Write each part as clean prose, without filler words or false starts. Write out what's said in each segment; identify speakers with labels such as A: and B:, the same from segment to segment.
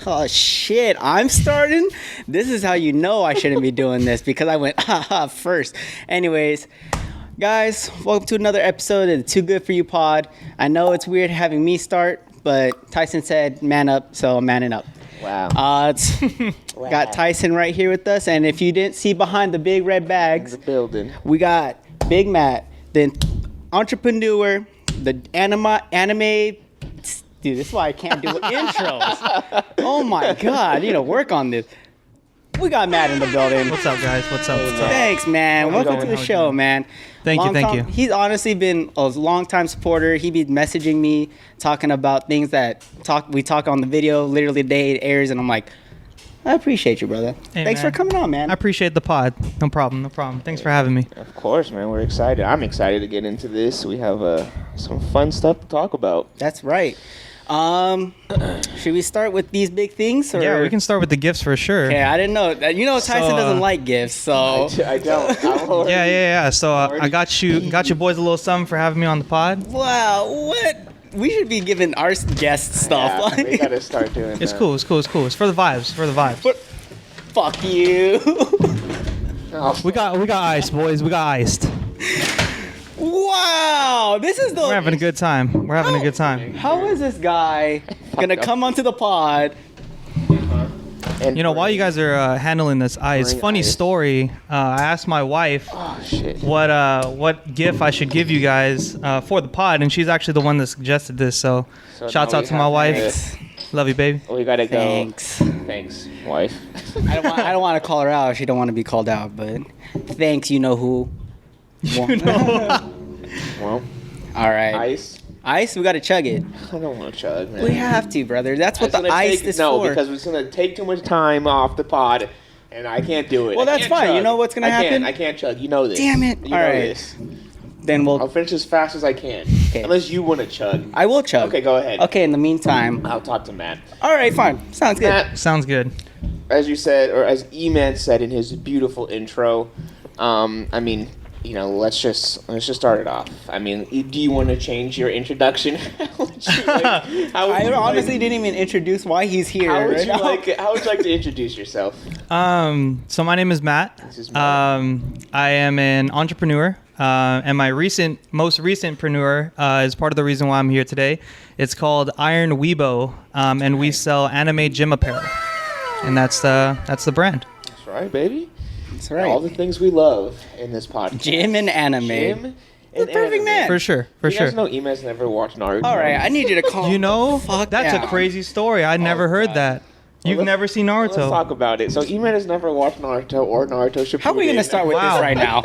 A: Oh shit, I'm starting? This is how you know I shouldn't be doing this because I went first. Anyways, guys, welcome to another episode of the Too Good For You pod. I know it's weird having me start, but Tyson said man up, so I'm manning up.
B: Wow.
A: Got Tyson right here with us, and if you didn't see behind the big red bags,
B: In the building.
A: we got Big Matt, the entrepreneur, the anime. Dude, this is why I can't do intros. Oh my god, I need to work on this. We got Matt in the building.
C: What's up, guys? What's up?
A: Thanks, man. Welcome to the show, man.
C: Thank you.
A: He's honestly been a long-time supporter. He be messaging me, talking about things that we talk on the video, literally the day it airs, and I'm like, I appreciate you, brother.
C: Hey,
A: Thanks
C: man.
A: for coming on, man.
C: I appreciate the pod. No problem. Thanks for having me.
B: Of course, man. We're excited. I'm excited to get into this. We have some fun stuff to talk about.
A: That's right. Should we start with these big things? Or?
C: Yeah, we can start with the gifts for sure.
A: Okay, I didn't know. You know, Tyson doesn't like gifts, so.
B: I don't.
C: Yeah. So I got you boys a little something for having me on the pod.
A: Wow, what? We should be giving our guests stuff.
B: Yeah, we gotta start doing
C: It's
B: that.
C: cool. It's for the vibes.
A: But, fuck you.
B: Oh,
C: We got ice, boys. We got iced.
A: Wow, this is the.
C: We're having a good time.
A: How is this guy gonna come onto the pod?
B: and
C: You know, while you guys are handling this ice,
B: Bring
C: funny
B: ice.
C: story. I asked my wife
B: Oh shit.
C: what gift I should give you guys for the pod, and she's actually the one that suggested this. So shouts
B: now
C: out
B: we
C: to my
B: have
C: wife. Love you, baby.
B: We gotta go.
A: Thanks.
B: wife.
A: I don't want to call her out. She don't want to be called out, but thanks. You know who?
B: Well,
A: All right. Ice. We gotta chug it.
B: I don't want to chug, man.
A: We have to, brother. That's what
B: It's
A: the
B: gonna
A: ice
B: take-
A: is
B: no,
A: for.
B: because it's gonna take too much time off the pod, and I can't do it.
A: Well,
B: I
A: that's
B: can't
A: fine.
B: chug.
A: You know what's gonna happen?
B: I can't chug. You know this.
A: Damn it.
B: You
A: All
B: know
A: right.
B: this.
A: Then
B: I'll finish as fast as I can.
A: Okay.
B: Unless you want to chug.
A: I will chug.
B: Okay, go ahead.
A: Okay. In the meantime.
B: I'll talk to Matt.
A: All right. Fine. Sounds good.
B: Matt,
C: Sounds good.
B: as you said, or as E-Man said in his beautiful intro, I mean, you know, let's just start it off. I mean, do you want to change your introduction?
A: I honestly didn't even introduce why he's here.
B: How would
A: right
B: you
A: now.
B: how would you like to introduce yourself?
C: So my name is Matt.
B: This is Matt.
C: I am an entrepreneur, and my most recent preneur is part of the reason why I'm here today. It's called Iron WEEBO, and we sell anime gym apparel, and that's the brand.
B: That's right, baby.
A: That's right.
B: All the things we love in this podcast.
A: Gym and anime.
B: Gym and
A: The perfect
B: anime.
A: man.
C: For sure.
B: You guys know Ima's never watched Naruto.
A: All right. I need you to calm.
C: You know,
A: Fuck
C: that's
A: down.
C: a crazy story. I never heard
B: God.
C: that. You've
B: let's-
C: never seen
B: Let's
C: Naruto.
B: talk about it. So Ima has never watched Naruto or Naruto Shippuden.
A: How are we gonna start with
C: Wow.
A: this right now?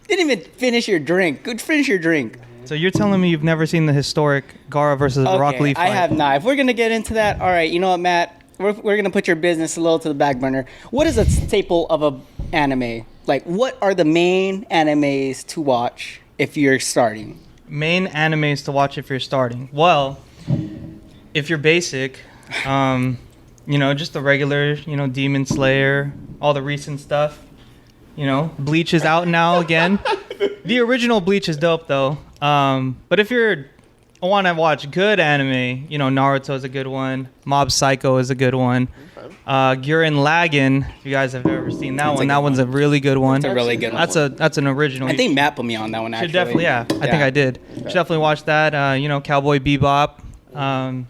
A: Didn't even finish your drink. Good, finish your drink.
C: So you're telling me you've never seen the historic Gaara versus Rock Lee fight?
A: I have not. If we're gonna get into that, all right. You know what, Matt? We're gonna put your business a little to the back burner. What is a staple of a anime? Like, what are the main animes to watch if you're starting?
C: Main animes to watch if you're starting. Well, if you're basic, you know, just the regular, you know, Demon Slayer, all the recent stuff. You know, Bleach is out now again. The original Bleach is dope though. But if you're want to watch good anime, you know, Naruto is a good one. Mob Psycho is a good one. Gurren Lagann, if you guys have ever seen that one, that one's a really good one.
A: It's a really good one.
C: That's an original.
A: I think Matt put me on that one. Actually,
C: Should definitely, yeah. I think I did. Should definitely watch that. You know, Cowboy Bebop, Rurouni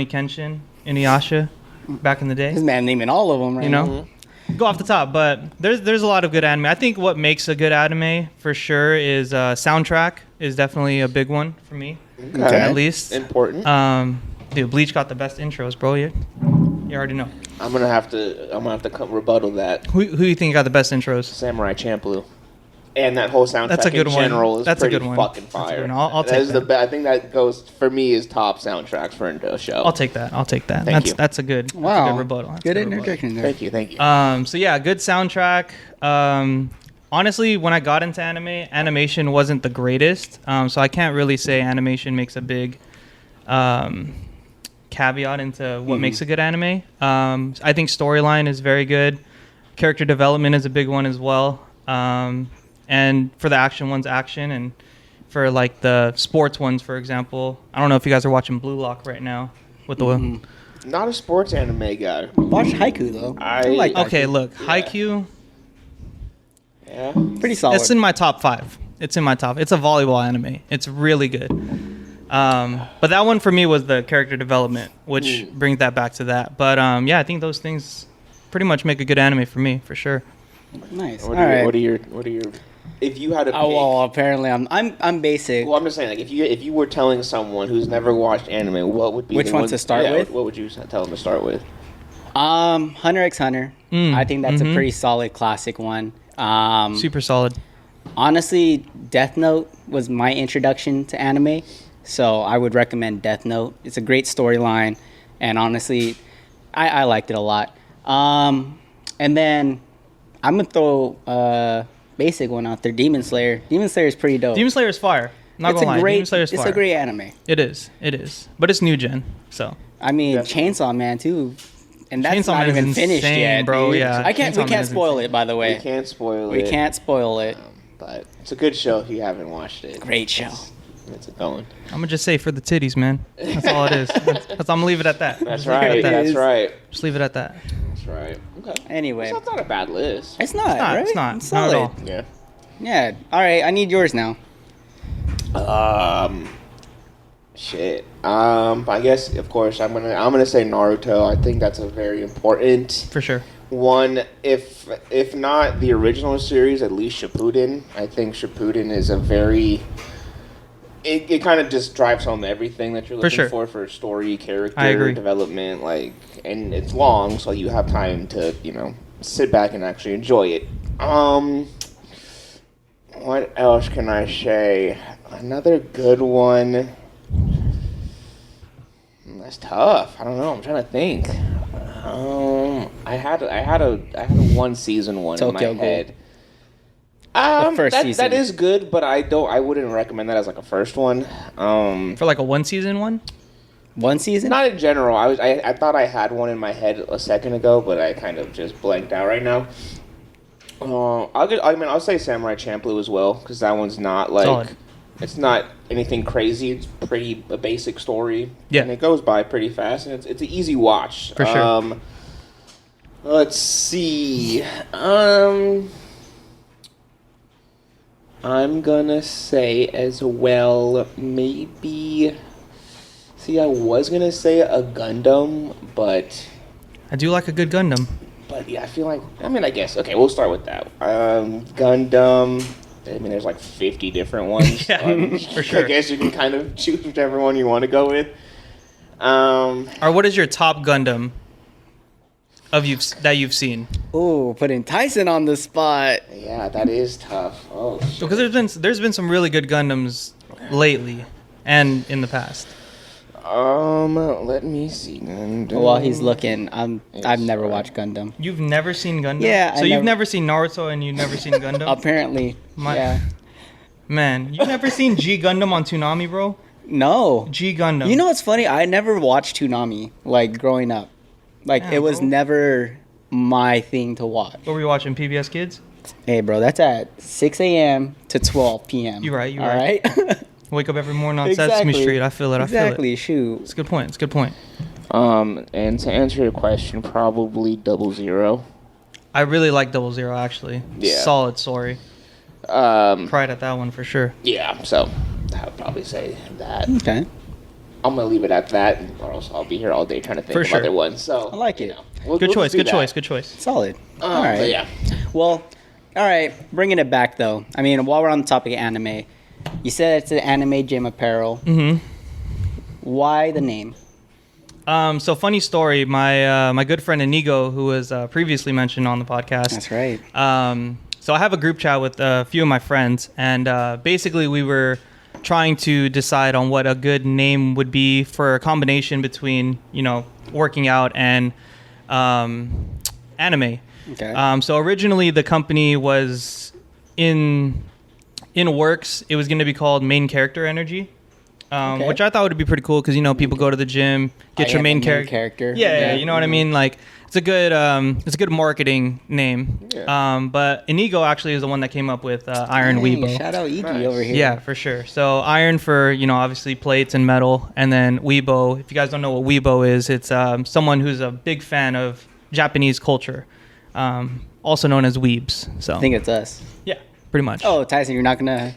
C: Kenshin, Inuyasha, back in the
A: This
C: day.
A: man naming all of them right
C: You
A: now.
C: know, go off the top, but there's a lot of good anime. I think what makes a good anime for sure is soundtrack is definitely a big one for me,
B: Okay.
C: at least.
B: Important.
C: Dude, Bleach got the best intros, bro. You already know.
B: I'm gonna have to rebuttal that.
C: Who you think got the best intros?
B: Samurai Champloo. And that whole soundtrack
C: That's a good
B: in
C: one.
B: general is
C: That's a
B: pretty
C: good one.
B: fucking
C: That's a
B: fire.
C: good one. I'll
B: That
C: take
B: is
C: that.
B: I think that goes for me is top soundtracks for a show.
C: I'll take that.
B: Thank you.
C: That's a good. That's
A: Wow.
C: a good rebuttal. That's a
A: Good
C: good rebuttal.
A: interjection there.
B: Thank you.
C: So yeah, good soundtrack. Honestly, when I got into anime, animation wasn't the greatest. So I can't really say animation makes a big caveat into what makes a good anime. I think storyline is very good. Character development is a big one as well. And for the action ones, action, and for like the sports ones, for example, I don't know if you guys are watching Blue Lock right now with the
B: Not a sports anime guy.
A: Watch Haiku though. I like Haiku.
C: Okay, look,
B: Yeah.
C: Haikyuu.
B: Yeah.
A: Pretty solid.
C: It's in my top 5. It's in my top. It's a volleyball anime. It's really good. But that one for me was the character development, which brings that back to that. But yeah, I think those things pretty much make a good anime for me, for sure.
A: Nice.
B: What
A: All right.
B: are your if you had to pick,
A: Oh well, apparently I'm basic.
B: well, I'm just saying, like, if you were telling someone who's never watched anime, what would be
A: Which
B: the
A: one to start with?
B: What would you tell them to start with?
A: Hunter x Hunter. I think that's a pretty solid classic one.
C: Super solid.
A: Honestly, Death Note was my introduction to anime, so I would recommend Death Note. It's a great storyline, and honestly, I liked it a lot. And then I'm gonna throw a basic one out there, Demon Slayer. Demon Slayer is pretty dope.
C: Demon Slayer is fire. Not gonna lie, Demon Slayer is fire.
A: It's a great anime.
C: It is, but it's new gen, so.
A: I mean,
B: Definitely.
A: Chainsaw Man too, and that's
C: Chainsaw
A: not
C: Man is
A: even finished
C: insane,
A: yet,
C: bro.
A: dude.
C: Yeah,
A: I can't.
C: Chainsaw
A: We
C: Man
A: can't
C: is
A: spoil
C: insane.
A: it, by the way.
B: We can't spoil it.
A: We can't spoil it.
B: But it's a good show if you haven't watched it.
A: Great show.
B: It's a going.
C: I'm gonna just say for the titties, man. That's all it is. I'm gonna leave it at that.
B: That's
C: Just leave it
B: right.
C: at that.
B: That's right.
C: Just leave it at that.
B: That's right. Okay.
A: Anyway,
B: That's not a bad list.
A: it's not.
C: not,
A: Right?
C: it's not.
A: It's
C: Not at
A: solid.
C: all.
B: Yeah.
A: Yeah. All right. I need yours now.
B: Shit. I guess of course I'm gonna say Naruto. I think that's a very important
C: For sure.
B: one. If not the original series, at least Shippuden. I think Shippuden is a very. It kind of just drives home everything that you're looking for story, character
C: I agree.
B: development, like, and it's long, so you have time to sit back and actually enjoy it. What else can I say? Another good one. That's tough. I don't know. I'm trying to think. I had a one season one
A: Tokyo
B: in my
A: Ghoul.
B: head.
A: The first season.
B: That is good, but I wouldn't recommend that as like a first one.
C: For like a 1 season one.
A: One season.
B: Not in general. I thought I had one in my head a second ago, but I kind of just blanked out right now. I'll say Samurai Champloo as well, because that one's not like
C: Solid.
B: it's not anything crazy. It's a basic story.
C: Yeah.
B: And it goes by pretty fast, and it's an easy watch.
C: For sure.
B: Let's see. I'm gonna say as well, maybe. See, I was gonna say a Gundam, but
C: I do like a good Gundam.
B: yeah, I feel like. I guess. Okay, we'll start with that. Gundam. I mean, there's like 50 different ones.
C: Yeah, for sure.
B: I guess you can kind of choose whichever one you want to go with.
C: Or what is your top Gundam that you've seen?
A: Ooh, putting Tyson on the spot.
B: Yeah, that is tough. Oh, shit.
C: Because there's been some really good Gundams lately and in the past.
B: Let me see. Gundam.
A: While he's looking, I've never
B: sorry.
A: watched Gundam.
C: You've never seen Gundam?
A: Yeah,
C: So
A: I
C: you've
A: never-
C: never seen Naruto and you've never seen Gundam?
A: Apparently, yeah.
C: Man, you've never seen G Gundam on Toonami, bro?
A: No.
C: G Gundam.
A: You know what's funny? I never watched Toonami like growing up. Like
C: Yeah,
A: it was
C: bro.
A: never my thing to watch.
C: What were you watching, PBS Kids?
A: Hey, bro, that's at 6 a.m. to 12 p.m.
C: You're right, you're
A: All
C: right.
A: right?
C: Wake up every morning on Sesame Street. I feel it,
A: Exactly. Shoot.
C: It's a good point, it's a good point.
B: And to answer your question, probably 00.
C: I really like 00, actually.
B: Yeah.
C: Solid story. Cried at that one for sure.
B: Yeah, so I would probably say that.
A: Okay.
B: I'm gonna leave it at that, or else I'll be here all day trying to think
C: For
B: of
C: sure.
B: other ones. So
A: I like it.
C: Good choice,
B: just do
C: good
B: that.
C: choice, good choice.
A: Solid. All right.
B: But yeah,
A: Well, all right. Bringing it back though. I mean, while we're on the topic of anime, you said it's an anime gym apparel.
C: Mm-hmm.
A: Why the name?
C: So funny story. My good friend Inigo, who was previously mentioned on the podcast.
A: That's right.
C: So I have a group chat with a few of my friends, and basically we were trying to decide on what a good name would be for a combination between working out and anime.
A: Okay.
C: So originally the company was in works. It was going to be called Main Character Energy.
A: Okay.
C: which I thought would be pretty cool because people go to the gym, get your main character. Yeah, you know what I mean. Like it's a good marketing name.
B: Yeah.
C: But Inigo actually is the one that came up with Iron WEEBO.
A: Shout out Iggy
B: Nice.
A: over here.
C: Yeah, for sure. So iron for obviously plates and metal, and then WEEBO. If you guys don't know what WEEBO is, it's someone who's a big fan of Japanese culture, also known as weebs. So
A: I think it's us.
C: yeah, pretty much.
A: Oh, Tyson, you're not gonna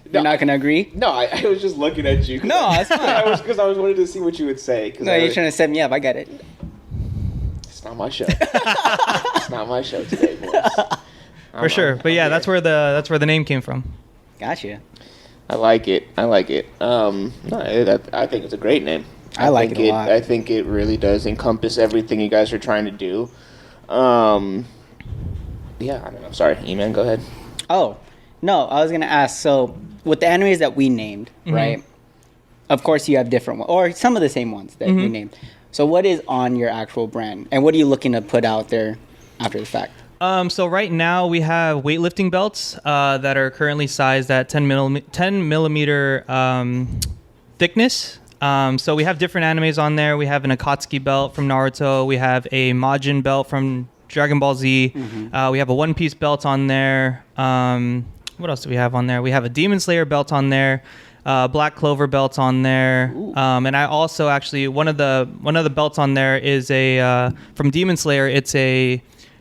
A: agree?
B: No, I was just looking at you.
A: No, that's fine.
B: Because I was wanting to see what you would say.
A: No, you're trying to set me up. I got it.
B: It's not my show. It's not my show today, boys.
C: For sure. But yeah, that's where the name came from.
A: Gotcha.
B: I like it. No, I think it's a great name.
A: I like it a lot.
B: I think it really does encompass everything you guys are trying to do. Yeah, I don't know. Sorry, E-Man, go ahead.
A: Oh, no, I was gonna ask. So, with the animes that we named, right? Of course, you have different ones, or some of the same ones that we named. So, what is on your actual brand, and what are you looking to put out there after the fact?
C: So right now we have weightlifting belts that are currently sized at 10 millimeter thickness. So we have different animes on there. We have an Akatsuki belt from Naruto. We have a Majin belt from Dragon Ball Z. We have a One Piece belt on there. What else do we have on there? We have a Demon Slayer belt on there. Black Clover belts on there. And I also actually one of the belts on there is a from Demon Slayer.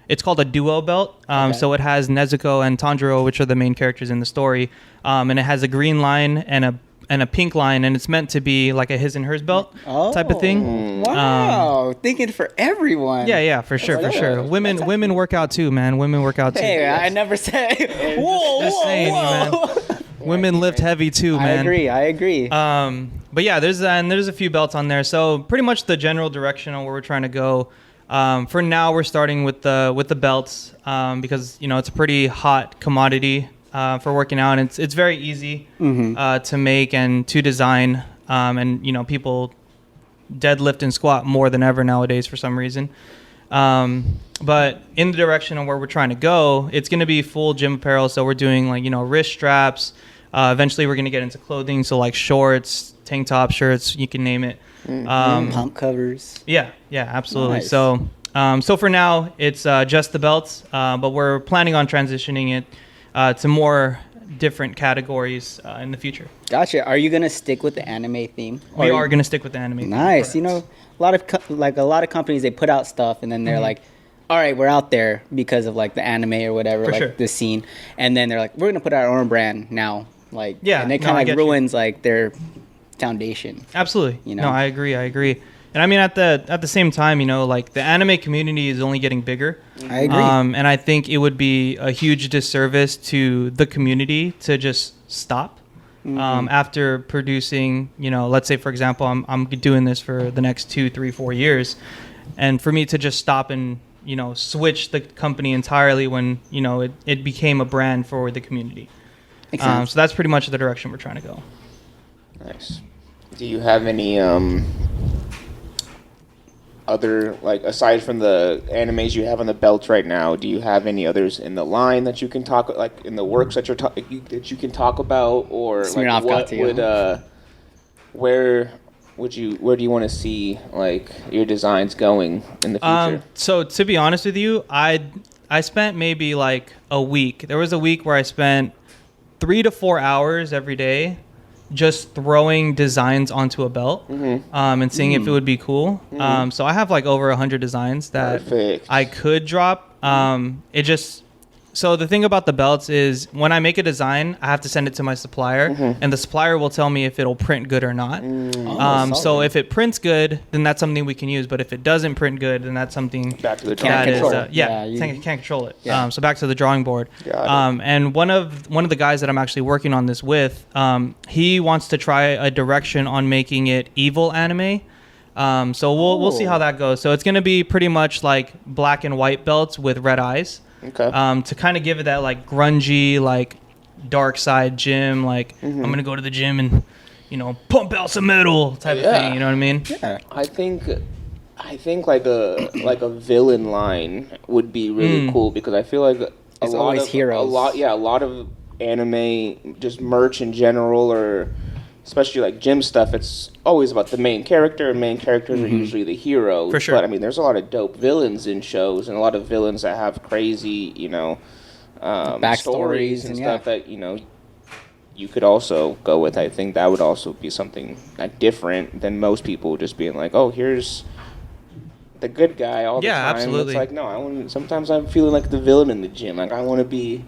C: It's called a duo belt. So it has Nezuko and Tanjiro, which are the main characters in the story. And it has a green line and a pink line, and it's meant to be like a his and hers belt type of thing.
A: Wow, thinking for everyone.
C: Yeah, for sure. Women work out too, man. Women work out too.
A: Hey, I never said.
C: Just saying, man. Women lift heavy too, man.
A: I agree.
C: But yeah, there's a few belts on there. So pretty much the general direction on where we're trying to go. For now, we're starting with the belts because it's a pretty hot commodity for working out. And it's very easy to make and to design. And people deadlift and squat more than ever nowadays for some reason. But in the direction of where we're trying to go, it's going to be full gym apparel. So we're doing wrist straps. Eventually, we're going to get into clothing. So like shorts, tank top, shirts, you can name it.
A: Pump covers.
C: Yeah, absolutely.
A: Nice.
C: So for now, it's just the belts, but we're planning on transitioning it to more different categories in the future.
A: Gotcha. Are you gonna stick with the anime theme?
C: We are going to stick with the anime.
A: Nice.
C: Theme,
A: a lot of companies, they put out stuff and then they're like, all right, we're out there because of like the anime or whatever, the scene, and then they're like, we're gonna put our own brand now, and it kind of ruins like their foundation.
C: Absolutely. No, I agree. And I mean, at the same time, the anime community is only getting bigger.
A: I agree.
C: And I think it would be a huge disservice to the community to just stop after producing. Let's say, for example, I'm doing this for the next 2, 3, 4 years, and for me to just stop and switch the company entirely when it became a brand for the community. So that's pretty much the direction we're trying to go.
B: Nice. Do you have any other, aside from the animes you have on the belts right now, do you have any others in the line that you can talk, in the works that that you can talk about, or where do you want to see your designs going in the future?
C: So to be honest with you, I spent maybe a week. There was a week where I spent 3 to 4 hours every day just throwing designs onto a belt and seeing if it would be cool. So I have over 100 designs that I could drop. So the thing about the belts is when I make a design, I have to send it to my supplier, and the supplier will tell me if it'll print good or not. So if it prints good, then that's something we can use. But if it doesn't print good, then that's something
B: back to the
C: that is
A: can't
C: can't control it.
A: Yeah.
C: So back to the drawing board. And one of the guys that I'm actually working on this with, he wants to try a direction on making it evil anime. So we'll see how that goes. So it's going to be pretty much like black and white belts with red eyes.
B: Okay.
C: To kind of give it that grungy, dark side gym, I'm gonna go to the gym and, pump out some metal type of thing. You know what I mean?
A: Yeah.
B: I think like a villain line would be really cool, because I feel like a lot of anime just merch in general, or especially like gym stuff, it's always about the main character, and main characters are usually the heroes.
C: For sure.
B: But I mean, there's a lot of dope villains in shows, and a lot of villains that have crazy, backstories and stuff that you could also go with. I think that would also be something different than most people just being like, oh, here's the good guy all the time.
C: Yeah, absolutely.
B: It's like, no, sometimes I'm feeling like the villain in the gym. Like, I want to be.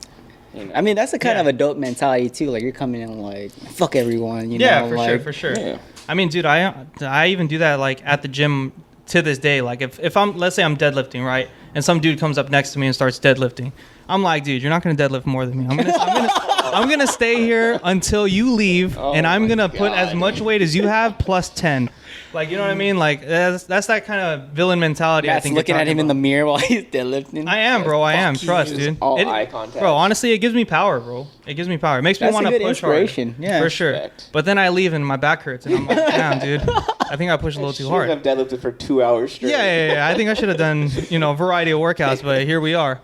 A: I mean, that's a kind of a dope mentality too. Like, you're coming in like, fuck everyone.
C: Yeah,
A: for
C: sure.
B: Yeah.
C: I mean, dude, I even do that like at the gym to this day. Like, if I'm, let's say I'm deadlifting, right, and some dude comes up next to me and starts deadlifting, I'm like, dude, you're not gonna deadlift more than me. I'm gonna stay here until you leave, and I'm gonna put as much weight as you have plus 10. Like, you know what I mean? Like, that's that kind of villain mentality. I think
A: looking at him in the mirror while he's deadlifting.
C: I am, bro. I am. Trust, dude.
B: All eye contact.
C: Bro, honestly, it gives me power, bro. It gives me power. It makes me want to push
A: inspiration.
C: hard.
A: Yeah,
C: for sure.
B: Respect.
C: But then I leave and my back hurts, and I'm like, damn, dude. I think I pushed a little too hard.
B: I've deadlifted for 2 hours straight.
C: Yeah. I think I should have done, a variety of workouts, but here we are.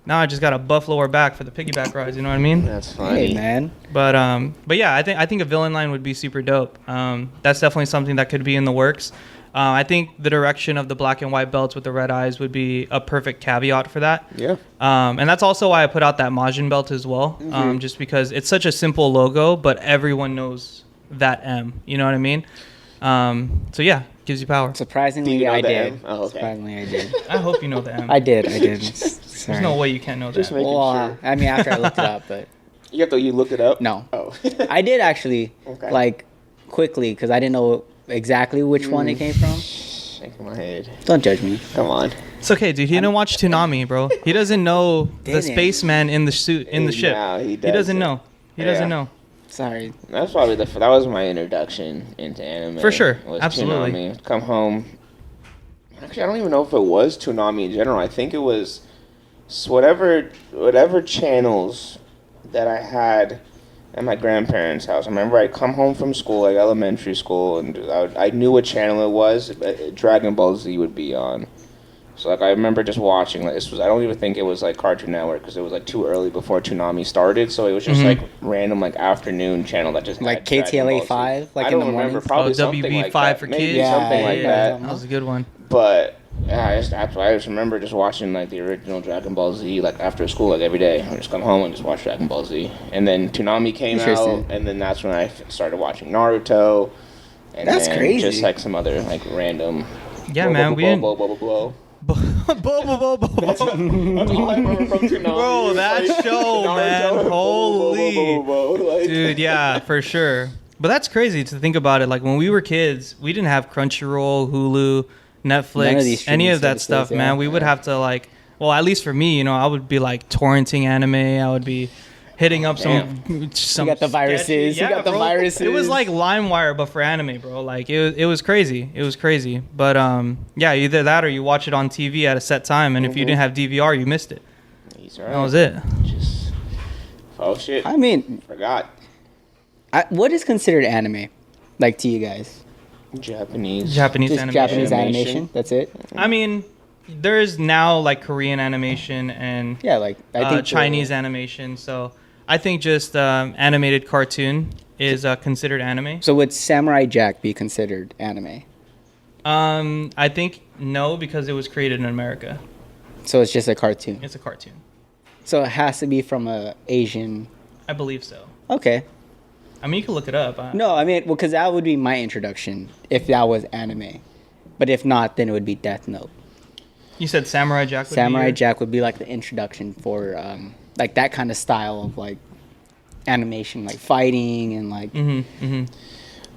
C: Now I just got a buff lower back for the piggyback rides. You know what I mean?
B: That's funny,
A: hey, man.
C: But yeah, I think a villain line would be super dope. That's definitely something that could be in the works. I think the direction of the black and white belts with the red eyes would be a perfect caveat for that.
B: Yeah.
C: And that's also why I put out that Majin belt as well, just because it's such a simple logo, but everyone knows that M. You know what I mean? So yeah, gives you power.
A: Surprisingly, I did.
B: M? Oh, okay.
A: Surprisingly, I did.
C: I hope you know the M.
A: I did.
C: There's no way you can't know that.
B: Just making sure.
A: I mean, after I looked it up, but
B: You looked it up?
A: no.
B: Oh.
A: I did actually,
B: Okay.
A: like, quickly, because I didn't know exactly which one it came from.
B: Shaking my head.
A: Don't judge me.
B: Come on.
C: It's okay, dude. He didn't watch Toonami, bro. He doesn't know the
A: Didn't.
C: spaceman in the suit in the ship.
B: No, he
C: He doesn't know. He doesn't know.
A: Sorry.
B: That's probably that was my introduction into anime.
C: For sure.
B: Was
C: Absolutely.
B: Toonami. Come home. Actually, I don't even know if it was Toonami in general. I think it was whatever channels that I had at my grandparents' house. I remember I'd come home from school, like elementary school, and I knew what channel it was. Dragon Ball Z would be on. So like I remember just watching. Like I don't even think it was like Cartoon Network because it was like too early before Toonami started. So it was just like random like afternoon channel that just
A: Like
B: had Dragon Ball
A: KTLA
B: Z.
A: 5, like
B: I
A: in
B: don't
A: the
B: remember.
A: mornings?
B: Probably something
C: WB5
B: like that.
C: for
B: Maybe
C: kids.
B: something like that.
C: That was a good one.
B: But yeah, I just remember just watching like the original Dragon Ball Z like after school like every day. I would just come home and just watch Dragon Ball Z. And then Toonami came out, and then that's when I started watching Naruto. And
A: That's
B: then
A: crazy.
B: Just like some other like random.
C: Yeah, man. We didn't.
B: Blow, blow, blow, blow.
C: That's
B: That's all I remember from Toonami.
C: Bro, that
B: Like,
C: show, man.
B: Naruto,
C: Holy.
B: like-
C: Dude, yeah, for sure. But that's crazy to think about it. Like when we were kids, we didn't have Crunchyroll, Hulu,
A: None of
C: Netflix,
A: these
C: any
A: streaming
C: of that
A: services,
C: stuff,
A: yeah.
C: man. We would have to like, well, at least for me, I would be like torrenting anime. I would be hitting up some.
A: You got the viruses.
C: sketchy-
A: You got the
C: bro.
A: viruses.
C: It was like LimeWire, but for anime, bro. Like it was crazy. It was crazy. But yeah, either that or you watch it on TV at a set time, and if you didn't have DVR, you missed it.
B: He's right.
C: That was it.
B: Just, oh shit.
A: I mean,
B: Forgot.
A: what is considered anime, like to you guys?
B: Japanese.
C: Japanese
A: Just
C: animation.
A: Japanese animation. That's it.
C: I mean, there's now like Korean animation and
A: Yeah, like I think
C: Chinese animation. So I think just animated cartoon is considered anime.
A: So would Samurai Jack be considered anime?
C: I think no, because it was created in America.
A: So it's just a cartoon.
C: It's a cartoon.
A: So it has to be from a Asian.
C: I believe so.
A: Okay.
C: I mean, you can look it up.
A: No, I mean, well, because that would be my introduction if that was anime. But if not, then it would be Death Note.
C: You said Samurai Jack would
A: Samurai
C: be your-
A: Jack would be like the introduction for like that kind of style of like animation, like fighting and like.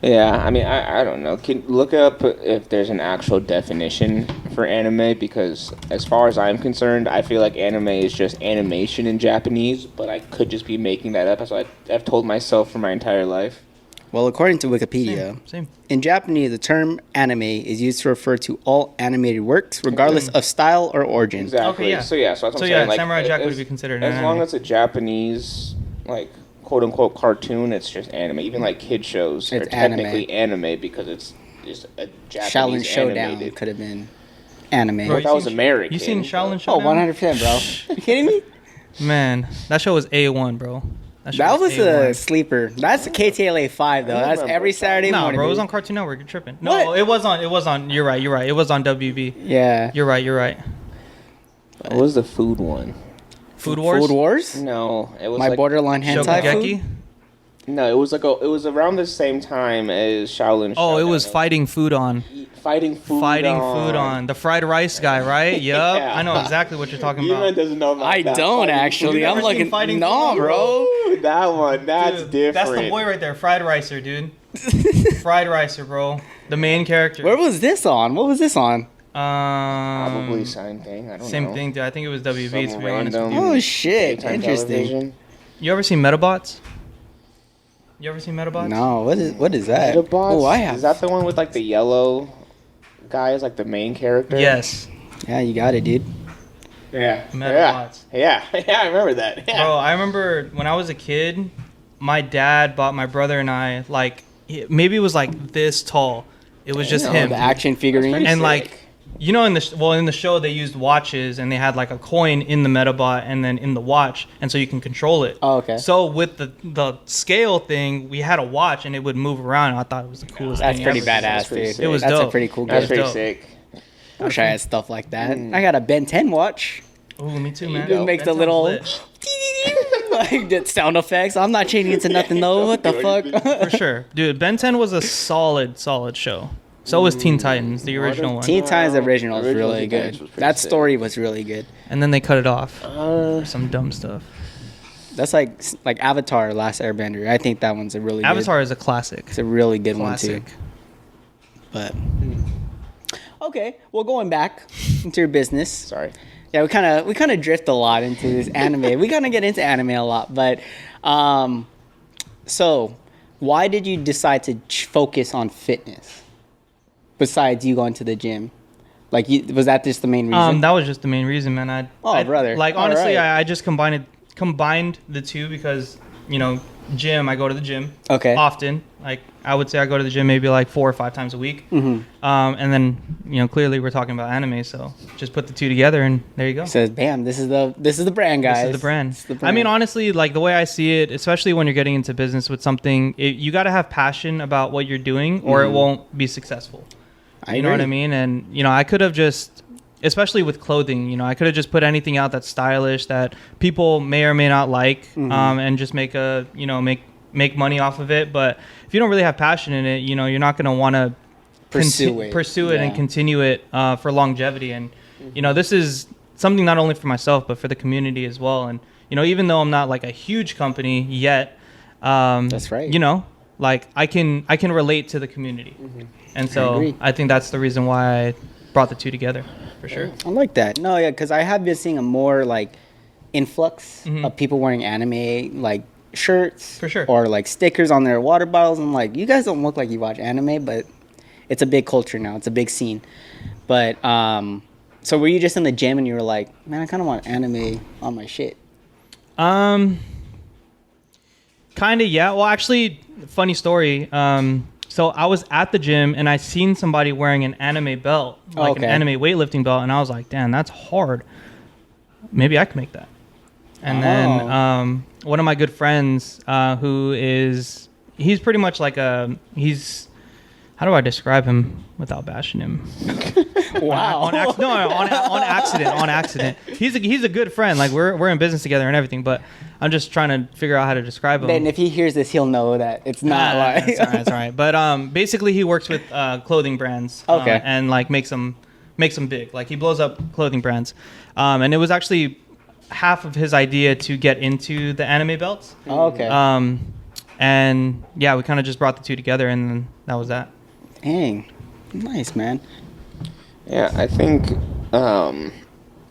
B: Yeah, I mean, I don't know. Can look up if there's an actual definition for anime, because as far as I'm concerned, I feel like anime is just animation in Japanese, but I could just be making that up. That's what I've told myself for my entire life.
A: Well, according to Wikipedia,
C: Same.
A: in Japanese, the term anime is used to refer to all animated works, regardless of style or origin.
B: Exactly.
C: Okay, yeah.
B: So that's what
C: So,
B: I'm
C: yeah,
B: saying. Like,
C: Samurai Jack would be considered an
B: as long
C: anime.
B: as it's a Japanese, like quote unquote cartoon, it's just anime. Even like kid shows are
A: It's anime.
B: technically anime because it's just a Japanese
A: Shaolin Showdown
B: animated.
A: could have been anime.
C: Bro,
B: That was American.
C: You seen Shaolin
A: Oh,
C: Showdown?
A: 100%, bro. Are you kidding me?
C: Man, that show was A1, bro.
A: That was a sleeper. That's KTLA 5 though. That's every Saturday morning.
C: No, bro, it was on Cartoon Network. You're tripping. No, what? It was on. You're right. It was on WB.
A: Yeah.
C: You're right.
B: What was the food one?
C: Food Wars?
A: Food Wars?
B: No, it was
A: My borderline hentai food?
B: No, it was it was around the same time as Shaolin.
C: Oh, it was Fighting Food On.
B: Fighting Food On.
C: The fried rice guy, right? Yep.
B: Yeah.
C: I know exactly what you're talking about.
B: Doesn't know about
A: I
B: that.
A: don't actually. I'm looking. No, bro.
B: That one. That's
C: dude,
B: different.
C: That's the boy right there. Fried Ricer, dude. Fried Ricer, bro. The main character.
A: Where was this on? What was this on?
B: Probably same thing. I don't know.
C: Same thing, dude. I think it was WB, to be honest with you.
A: Oh, shit.
B: Daytime
A: Interesting.
B: television.
C: You ever seen Metabots? You ever seen Metabots?
A: No. What is that?
B: Metabots?
A: Oh, I have.
B: Is that the one with like the yellow guy as like the main character?
C: Yes.
A: Yeah, you got it, dude.
B: Yeah.
C: Metabots.
B: Yeah, I remember that. Yeah.
C: Bro, I remember when I was a kid, my dad bought my brother and I, like, maybe it was like this tall. It was just him.
A: The action figurines.
C: And like, you know, in the show they used watches and they had like a coin in the Metabot and then in the watch, and so you can control it.
A: Oh, okay.
C: So with the scale thing, we had a watch and it would move around. I thought it was the coolest
A: That's
C: thing
A: pretty
C: ever.
A: badass, dude.
C: It was
A: That's
C: dope.
A: a pretty cool
B: That's
A: game.
B: pretty
C: dope.
B: sick.
A: I wish I had stuff like that. I got a Ben 10 watch.
C: Ooh, me too, man.
A: It makes the
C: That
A: little
C: sounds
A: like that sound effects. I'm not changing into nothing though. What the fuck?
C: lit. For sure. Dude, Ben 10 was a solid show. So was Teen Titans, the original one.
A: Teen Titans original is
B: Original
A: really
B: Teen
A: good.
B: Titans was pretty
A: That
B: sick.
A: story was really good.
C: And then they cut it off for some dumb stuff.
A: That's like Avatar: Last Airbender. I think that one's a really
C: Avatar is a classic.
A: It's a really good
C: Classic.
A: one too. But okay, well, going back into your business.
B: Sorry.
A: Yeah, we kind of drift a lot into this anime. We kind of get into anime a lot, but so why did you decide to focus on fitness besides you going to the gym? Like, was that just the main reason?
C: That was just the main reason, man.
A: Brother.
C: Like,
A: All
C: honestly,
A: right.
C: I just combined the two because, you know, gym, I go to the gym
A: Okay.
C: often. Like, I would say I go to the gym maybe like 4 or 5 times a week.
A: Mm-hmm.
C: And then, you know, clearly we're talking about anime, so just put the two together and there you go.
A: Says, bam, this is the brand, guys.
C: This is the brand.
A: It's the
C: I
A: brand.
C: mean, honestly, like the way I see it, especially when you're getting into business with something, you got to have passion about what you're doing or it won't be successful. You know what I mean? And, you know, I could have just, especially with clothing, you know, I could have just put anything out that's stylish that people may or may not like, and just make make money off of it. But if you don't really have passion in it, you know, you're not going to want to pursue it
A: Yeah.
C: and continue it for longevity. And, you know, this is something not only for myself, but for the community as well. And, you know, even though I'm not like a huge company yet,
A: that's right.
C: You know, like I can relate to the community. And so I think that's the reason why I brought the two together, for sure.
A: I like that. No, yeah, because I have been seeing a more like influx of people wearing anime like shirts,
C: For sure.
A: or like stickers on their water bottles. I'm like, you guys don't look like you watch anime, but it's a big culture now. It's a big scene. But so were you just in the gym and you were like, man, I kind of want anime on my shit?
C: Kind of, yeah. Well, actually, funny story. So I was at the gym and I seen somebody wearing an anime belt, like an anime weightlifting belt, and I was like, damn, that's hard. Maybe I can make that. And then one of my good friends, he's pretty much like how do I describe him without bashing him?
A: Wow.
C: on accident. He's a good friend. Like we're in business together and everything, but I'm just trying to figure out how to describe him.
A: Then if he hears this, he'll know that it's not like.
C: That's all right. But basically, he works with clothing brands.
A: Okay.
C: And like makes them big. Like he blows up clothing brands. And it was actually half of his idea to get into the anime belts.
A: Oh, okay.
C: And yeah, we kind of just brought the two together, and then that was that.
A: Dang. Nice, man.
B: Yeah, I think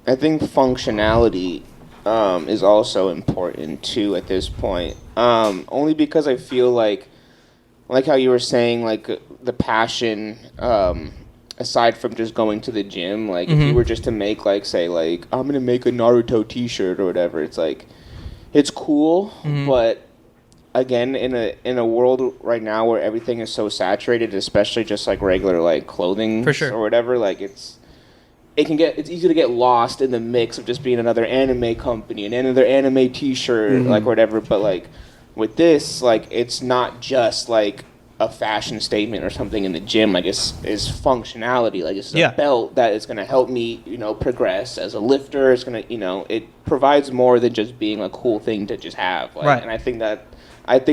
B: functionality is also important too at this point. Only because I feel like how you were saying, like the passion, aside from just going to the gym, like if you were just to make like say like I'm gonna make a Naruto T-shirt or whatever, it's like it's cool, but again, in a world right now where everything is so saturated, especially just like regular like clothing
C: For sure.
B: or whatever, like it's it's easy to get lost in the mix of just being another anime company and another anime T-shirt, like whatever. But like with this, like it's not just like a fashion statement or something in the gym. Like it's functionality. Like it's a belt that is going to help me, progress as a lifter. It's going to, it provides more than just being a cool thing to just have. Like,
C: right.
B: And I think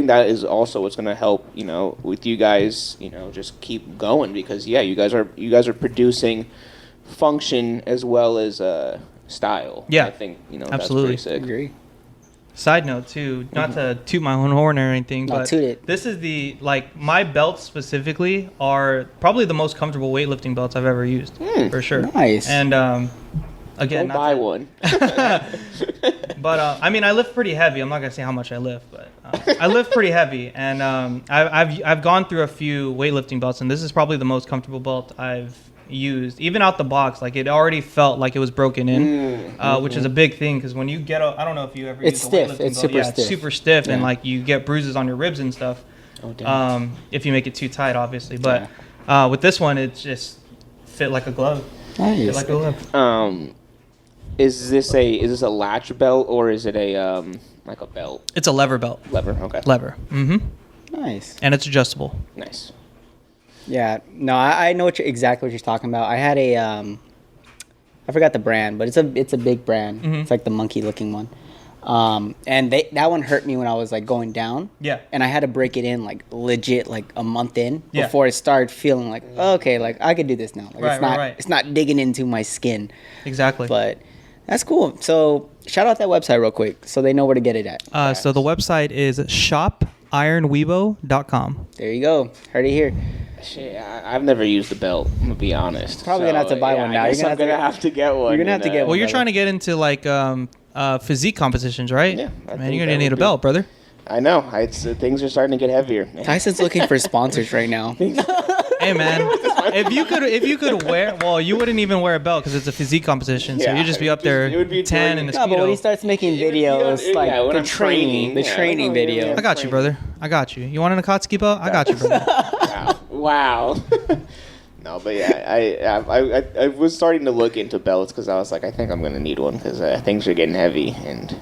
B: that is also what's going to help, with you guys, just keep going because you guys are producing function as well as style.
C: Yeah,
B: I think
C: absolutely.
B: that's pretty sick.
A: Agree.
C: Side note too, not to toot my own horn or anything, but this is my belts specifically are probably the most comfortable weightlifting belts I've ever used, for sure.
A: Nice.
C: And again,
B: buy one.
C: But I mean, I lift pretty heavy. I'm not gonna say how much I lift, but I lift pretty heavy, and I've gone through a few weightlifting belts, and this is probably the most comfortable belt I've used. Even out the box, like it already felt like it was broken in, which is a big thing because when you get I don't know if you ever
A: it's
C: used
A: stiff.
C: A weightlifting
A: It's
C: belt.
A: super
C: Yeah,
A: stiff.
C: it's super stiff, and like you get bruises on your ribs and stuff.
B: Oh, damn.
C: If you make it too tight, obviously. But with this one, it just fit like a glove.
A: Nice.
C: Fit like a glove.
B: Is this a latch belt or is it a like a belt?
C: It's a lever belt.
B: Lever, okay.
C: Lever. Mm-hmm.
A: Nice.
C: And it's adjustable.
B: Nice.
A: Yeah. No, I know exactly what you're talking about. I had a I forgot the brand, but it's a big brand.
C: Mm-hmm.
A: It's like the monkey looking one. And that one hurt me when I was like going down.
C: Yeah.
A: And I had to break it in like legit like a month in
C: Yeah.
A: before it started feeling like okay, like I could do this now. Like
C: Right,
A: it's not digging into my skin.
C: Exactly.
A: But that's cool. So shout out that website real quick so they know where to get it at.
C: So the website is shopironweebo.com.
A: There you go. Heard it here.
B: Shit, I've never used a belt. I'm gonna be honest.
A: Probably gonna have to buy one now.
B: I guess I'm gonna have to get one.
A: You're gonna have to get one.
C: Well, you're
A: brother.
C: trying to get into like physique competitions, right?
B: Yeah, I
C: Man,
B: think
C: you're gonna
B: that
C: need
B: would
C: a belt, brother.
B: I know. Things are starting to get heavier.
A: Tyson's looking for sponsors right now.
C: Hey man, if you could wear, well, you wouldn't even wear a belt because it's a physique competition, so
B: Yeah,
C: you'd just be up there
B: it would be
C: tan and a
A: No, but when he
C: speedo.
A: starts making
B: It would be
A: videos,
B: on-
A: like
B: yeah, when
A: the
B: I'm
A: training, the
B: training,
A: training
B: yeah.
A: video.
C: I got you, brother. I got you. You want an Akatsuki belt? I got you, brother.
B: Wow. No, but yeah, I was starting to look into belts because I was like, I think I'm gonna need one because things are getting heavy and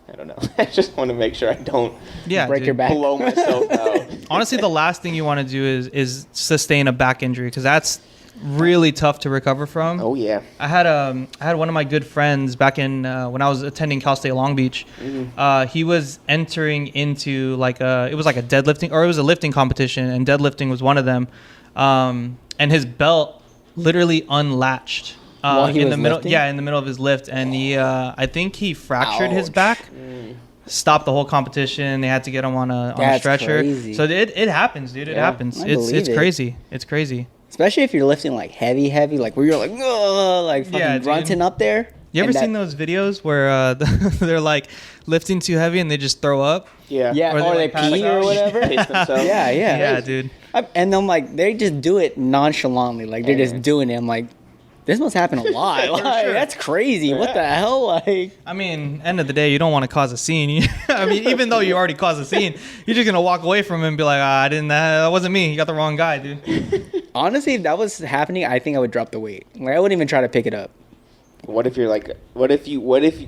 B: I don't know. I just want to make sure I don't
A: Break your back.
B: blow myself out.
C: Honestly, the last thing you want to do is sustain a back injury because that's really tough to recover from.
B: Oh yeah.
C: I had one of my good friends back in when I was attending Cal State Long Beach. He was entering into it was like a deadlifting or it was a lifting competition, and deadlifting was one of them. And his belt literally unlatched
A: While he
C: in
A: was
C: the middle.
A: lifting?
C: Yeah, in the middle of his lift, and he I think he fractured his back. Stopped the whole competition. They had to get him on a
A: That's
C: stretcher.
A: crazy.
C: So it happens, dude. It happens.
A: I
C: It's
A: believe it.
C: crazy. It's crazy.
A: Especially if you're lifting like heavy, like where you're like, oh, like fucking
C: Yeah, dude.
A: grunting up there.
C: You ever
A: And
C: seen those videos where they're like lifting too heavy and they just throw up?
B: Yeah.
A: Yeah,
C: Or
A: or
C: they,
A: they
C: like, pass
A: pee
C: out?
A: or whatever.
B: Piss themselves.
A: Yeah, yeah.
C: Yeah, dude.
A: And I'm like, they just do it nonchalantly. Like they're just doing it. I'm like, this must happen a lot. Like,
C: sure.
A: that's crazy. What the hell? Like,
C: I mean, end of the day, you don't want to cause a scene. I mean, even though you already caused a scene, you're just gonna walk away from it and be like, I didn't. That wasn't me. You got the wrong guy, dude.
A: honestly, if that was happening, I think I would drop the weight. Like I wouldn't even try to pick it up.
B: What if you're like? What if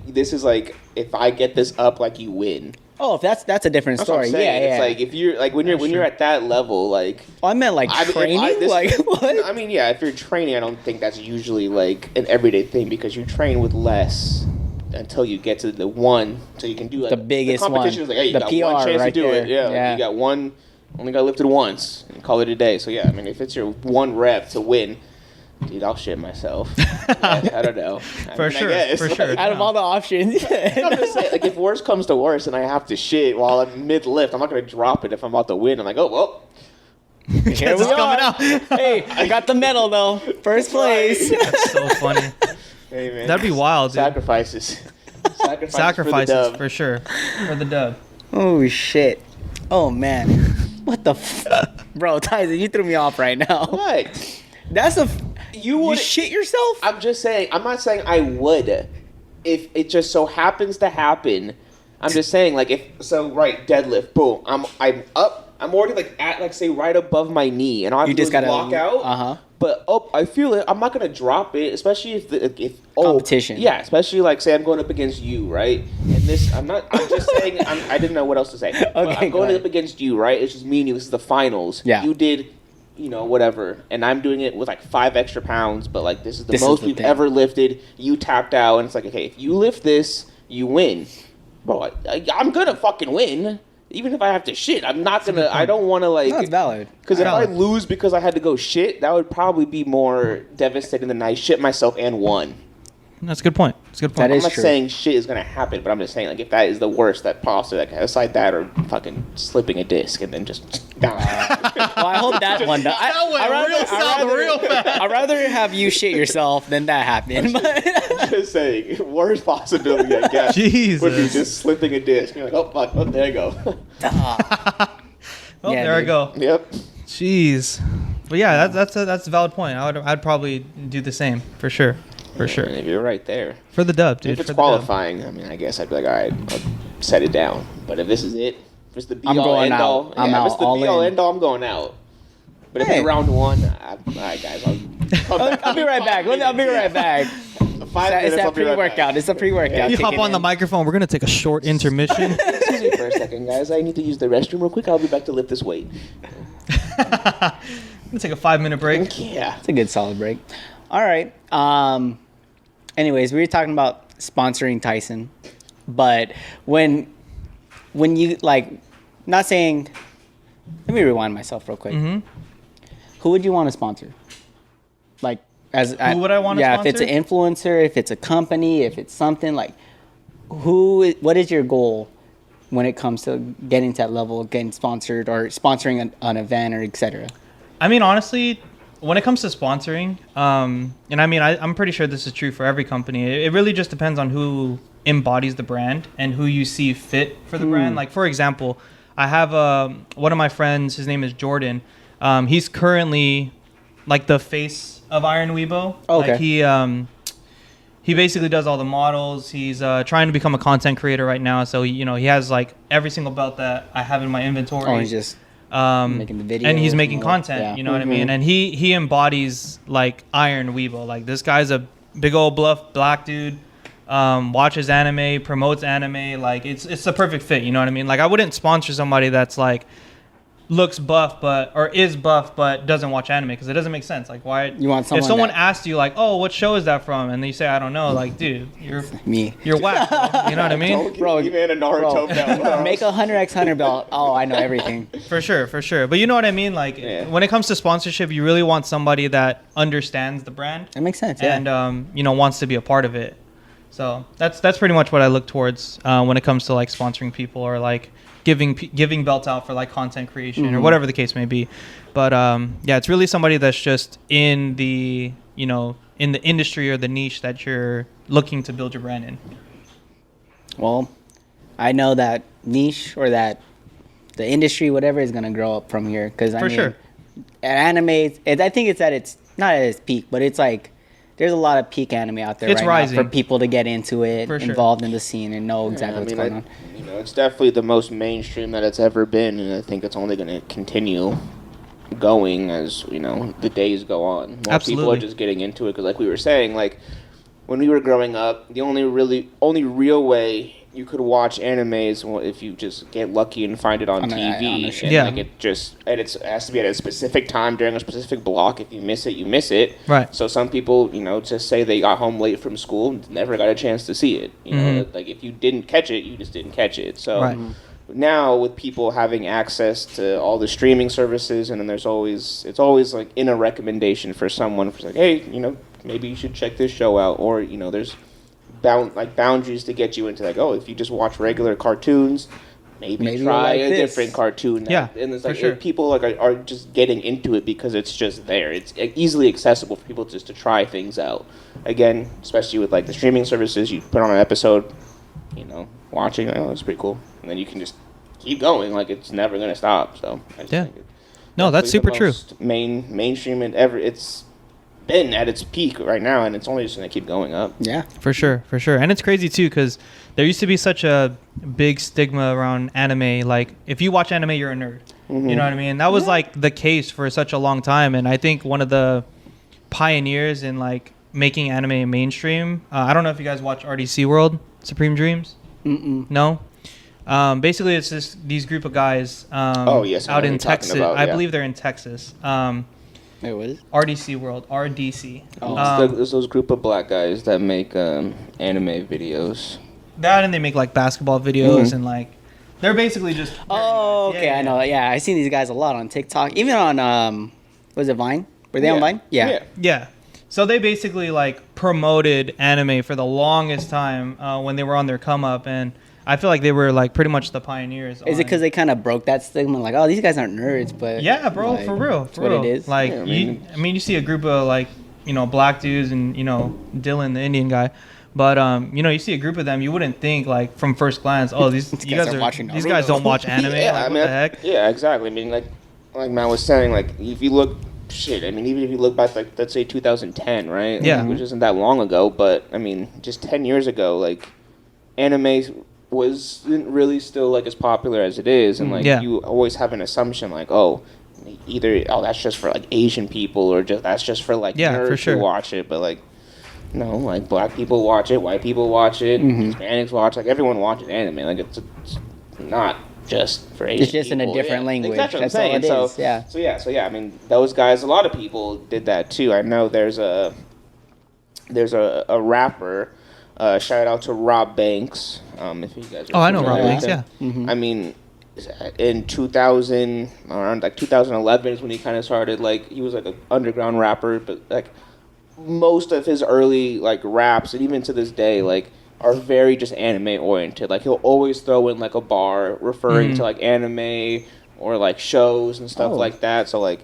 B: this is like? If I get this up, like you win.
A: Oh, if that's a different
B: That's what
A: story.
B: I'm saying.
A: Yeah, yeah.
B: It's like if you're like when you're at that level, like.
A: Oh, I meant like training. Like what?
B: I mean, yeah. If you're training, I don't think that's usually like an everyday thing because you train with less until you get to the one, so you can do like
A: The biggest
B: the competition
A: one.
B: is like, hey, you
A: The
B: got
A: PR
B: one chance
A: right
B: to do
A: there.
B: it. Yeah, like,
A: Yeah.
B: you got one. Only got lifted once and call it a day. So yeah, I mean, if it's your one rep to win. Dude, I'll shit myself. I don't know.
C: For sure.
A: Out of all the options.
B: I'm just saying, like, if worse comes to worse and I have to shit while I'm mid-lift, I'm not going to drop it if I'm about to win. I'm like, oh, well.
A: Here we
C: It's coming
A: are.
C: out.
A: Hey, I got the medal though. First place.
C: That's so funny.
B: Hey, man.
C: That'd be wild, dude.
B: Sacrifices.
C: Sacrifices
B: for the dub.
C: for sure. For the dub.
A: Oh shit. Oh man. What the bro, Tyson, you threw me off right now.
B: What?
A: That's
B: You
A: you
B: would
A: shit yourself?
B: I'm just saying, I'm not saying I would. If it just so happens to happen, I'm just saying, like, right, deadlift, boom. I'm up. I'm already, like, at, like, say, right above my knee. And I'll have
A: You
B: to
A: just gotta
B: walk out.
A: Uh-huh.
B: but I feel it. I'm not gonna drop it, especially if
A: competition.
B: Yeah, especially like say I'm going up against you, right? And this, I'm just saying. I didn't know what else to say. Okay, but I'm going up against you, right? It's just me and you. This is the finals.
A: Yeah.
B: You did, whatever, and I'm doing it with like 5 extra pounds, but like this is the most we've ever lifted. You tapped out, and it's like, okay, if you lift this, you win. Bro, I'm gonna fucking win. Even if I have to shit, I'm not gonna. I don't want to like.
A: No, it's valid.
B: Because if I lose because I had to go shit, that would probably be more devastating than I shit myself and won.
C: That's a good point.
A: That
B: I'm
A: is
B: not
A: true.
B: saying shit is gonna happen, but I'm just saying like if that is the worst that possible, like aside that or fucking slipping a disc and then just.
A: Well, I hope that one. I'd rather have you shit yourself than that happen.
B: Just saying, worst possibility I guess would be just slipping a disc. You're like, oh fuck, oh there you go.
C: Well, there I go.
B: Yep.
C: Jeez. But yeah, that's a valid point. I'd probably do the same for sure. For sure.
B: If you're right there.
C: For the dub, dude.
B: If it's qualifying, I mean, I guess I'd be like, all right, I'll set it down. But if this is it, if it's the be-all, end-all,
A: I'm
B: if it's the be-all, end-all, I'm going out. But if it's round 1, all right, guys,
A: I'll be right back. I'll be right back.
B: 5 minutes,
A: It's a pre-workout. It's a pre-workout.
C: You hop on the microphone. We're going to take a short intermission.
B: Excuse me for a second, guys. I need to use the restroom real quick. I'll be back to lift this weight.
C: I'm going to take a 5-minute break.
B: Yeah.
A: It's a good solid break. All right. Anyways, we were talking about sponsoring Tyson, but when you like, not saying, let me rewind myself real quick.
C: Mm-hmm.
A: Who would you want to sponsor? Like,
C: who would I want to sponsor?
A: If it's an influencer, if it's a company, if it's something like, what is your goal when it comes to getting to that level, getting sponsored or sponsoring an event or etc.?
C: I mean, honestly, when it comes to sponsoring, and I mean, I'm pretty sure this is true for every company. It really just depends on who embodies the brand and who you see fit for the brand. Like, for example, I have one of my friends, his name is Jordan. He's currently like the face of Iron WEEBO.
A: Okay.
C: Like he basically does all the models. He's trying to become a content creator right now. So, he has like every single belt that I have in my inventory.
A: Oh, he's just making the videos.
C: And he's making content,
A: yeah.
C: you know what I mean? And he embodies like Iron WEEBO. Like, this guy's a big old bluff black dude, watches anime, promotes anime. Like, it's the perfect fit, you know what I mean? Like, I wouldn't sponsor somebody that's like looks buff is buff but doesn't watch anime, because it doesn't make sense. Like, why
A: you want someone
C: if someone asked you like, oh, what show is that from, and then you say I don't know, like, dude, you're whack, bro. You know what I mean?
B: Bro, you made a Naruto belt.
A: Make a 100x100 belt. Oh, I know everything.
C: For sure. But you know what I mean? Like, when it comes to sponsorship, you really want somebody that understands the brand.
A: That makes sense, yeah.
C: And wants to be a part of it. So that's pretty much what I look towards when it comes to like sponsoring people, or like giving belts out for like content creation or whatever the case may be. But yeah, it's really somebody that's just in the in the industry or the niche that you're looking to build your brand in.
A: Well, I know that niche or that the industry, whatever, is gonna grow up from here. Because I mean,
C: sure.
A: Anime, I think it's at its not at its peak, but it's like there's a lot of peak anime out there
C: It's
A: right
C: rising.
A: now for people to get into it,
C: For sure.
A: involved in the scene, and know exactly what's going on.
B: It's definitely the most mainstream that it's ever been, and I think it's only going to continue going as the days go on. More
C: Absolutely.
B: People are just getting into it because, like we were saying, like when we were growing up, the only real way you could watch anime is if you just get lucky and find it on TV.
A: Yeah.
B: Like it has to be at a specific time during a specific block. If you miss it, you miss it.
C: Right.
B: So some people, just say they got home late from school and never got a chance to see it. Like if you didn't catch it, you just didn't catch it. So now with people having access to all the streaming services, and then it's always like in a recommendation for someone for like, hey, maybe you should check this show out, or there's boundaries to get you into like, oh, if you just watch regular cartoons, maybe try a different cartoon.
C: Yeah,
B: and it's like
C: for sure.
B: People are just getting into it because it's just there. It's easily accessible for people just to try things out. Again, especially with like the streaming services, you put on an episode, watching, oh, it's pretty cool, and then you can just keep going. Like, it's never gonna stop. So I just think
C: no, that's super true.
B: Mainstream and it's been at its peak right now, and it's only just going to keep going up.
A: Yeah,
C: for sure. And it's crazy too, because there used to be such a big stigma around anime. Like, if you watch anime, you're a nerd. You know what I mean? That was like the case for such a long time, and I think one of the pioneers in like making anime mainstream. I don't know if you guys watch RDC World, Supreme Dreams. No. Basically, it's these group of guys.
B: Yes,
C: out in Texas.
B: about,
C: I believe they're in Texas.
A: Wait, what is it?
C: RDC World, RDC.
B: It's those group of black guys that make anime videos.
C: That and they make like basketball videos and like they're basically just.
A: Oh, okay, I know. Yeah, I seen these guys a lot on TikTok, even on was it Vine? Were they on Vine?
C: Yeah. So they basically like promoted anime for the longest time when they were on their come up, and I feel like they were like pretty much the pioneers.
A: Is it because they kind of broke that stigma? Like, oh, these guys aren't nerds, but
C: yeah, bro,
A: like,
C: for real,
A: that's what it is.
C: Like,
B: Yeah,
C: I mean, you see a group of like, black dudes and Dylan, the Indian guy, but you see a group of them, you wouldn't think like from first glance, oh, these guys don't watch anime. What the heck?
B: Yeah, exactly. I mean, like Matt was saying, like if you look. Shit, I mean, even if you look back, like, let's say 2010, right?
C: Yeah.
B: Which isn't that long ago, but, I mean, just 10 years ago, like, anime wasn't really still, like, as popular as it is, and, like, you always have an assumption, like, either, that's just for, like, Asian people, or that's just for, like, nerds who watch it, but, like, no, like, black people watch it, white people watch it, Hispanics watch, like, everyone watches anime, like, it's not just for Asian
A: It's just
B: people.
A: in a different language.
B: Exactly
A: That's
B: what I'm saying.
A: all it is.
B: So I mean, those guys. A lot of people did that too. I know there's a rapper. Shout out to Rob Banks. If you guys.
C: I know Rob Banks. Yeah.
B: I mean, in 2000, around like 2011 is when he kind of started. Like he was like an underground rapper, but like most of his early like raps, and even to this day, like. Are very just anime oriented. Like he'll always throw in like a bar referring to like anime or like shows and stuff like that. So like,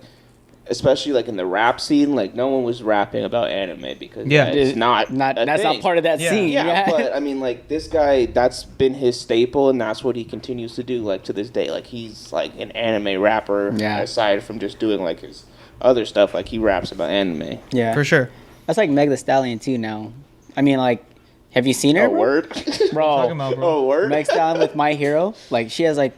B: especially like in the rap scene, like no one was rapping about anime because it's not
A: that's not part of that scene.
B: Yeah, but I mean like this guy, that's been his staple and that's what he continues to do like to this day. Like he's like an anime rapper aside from just doing like his other stuff. Like he raps about anime.
C: Yeah, for sure.
A: That's like Meg Thee Stallion too now. I mean like. Have you seen her?
B: Oh, word?
A: Bro.
B: Oh, word?
A: Meg Thee Stallion with My Hero. Like, she has, like,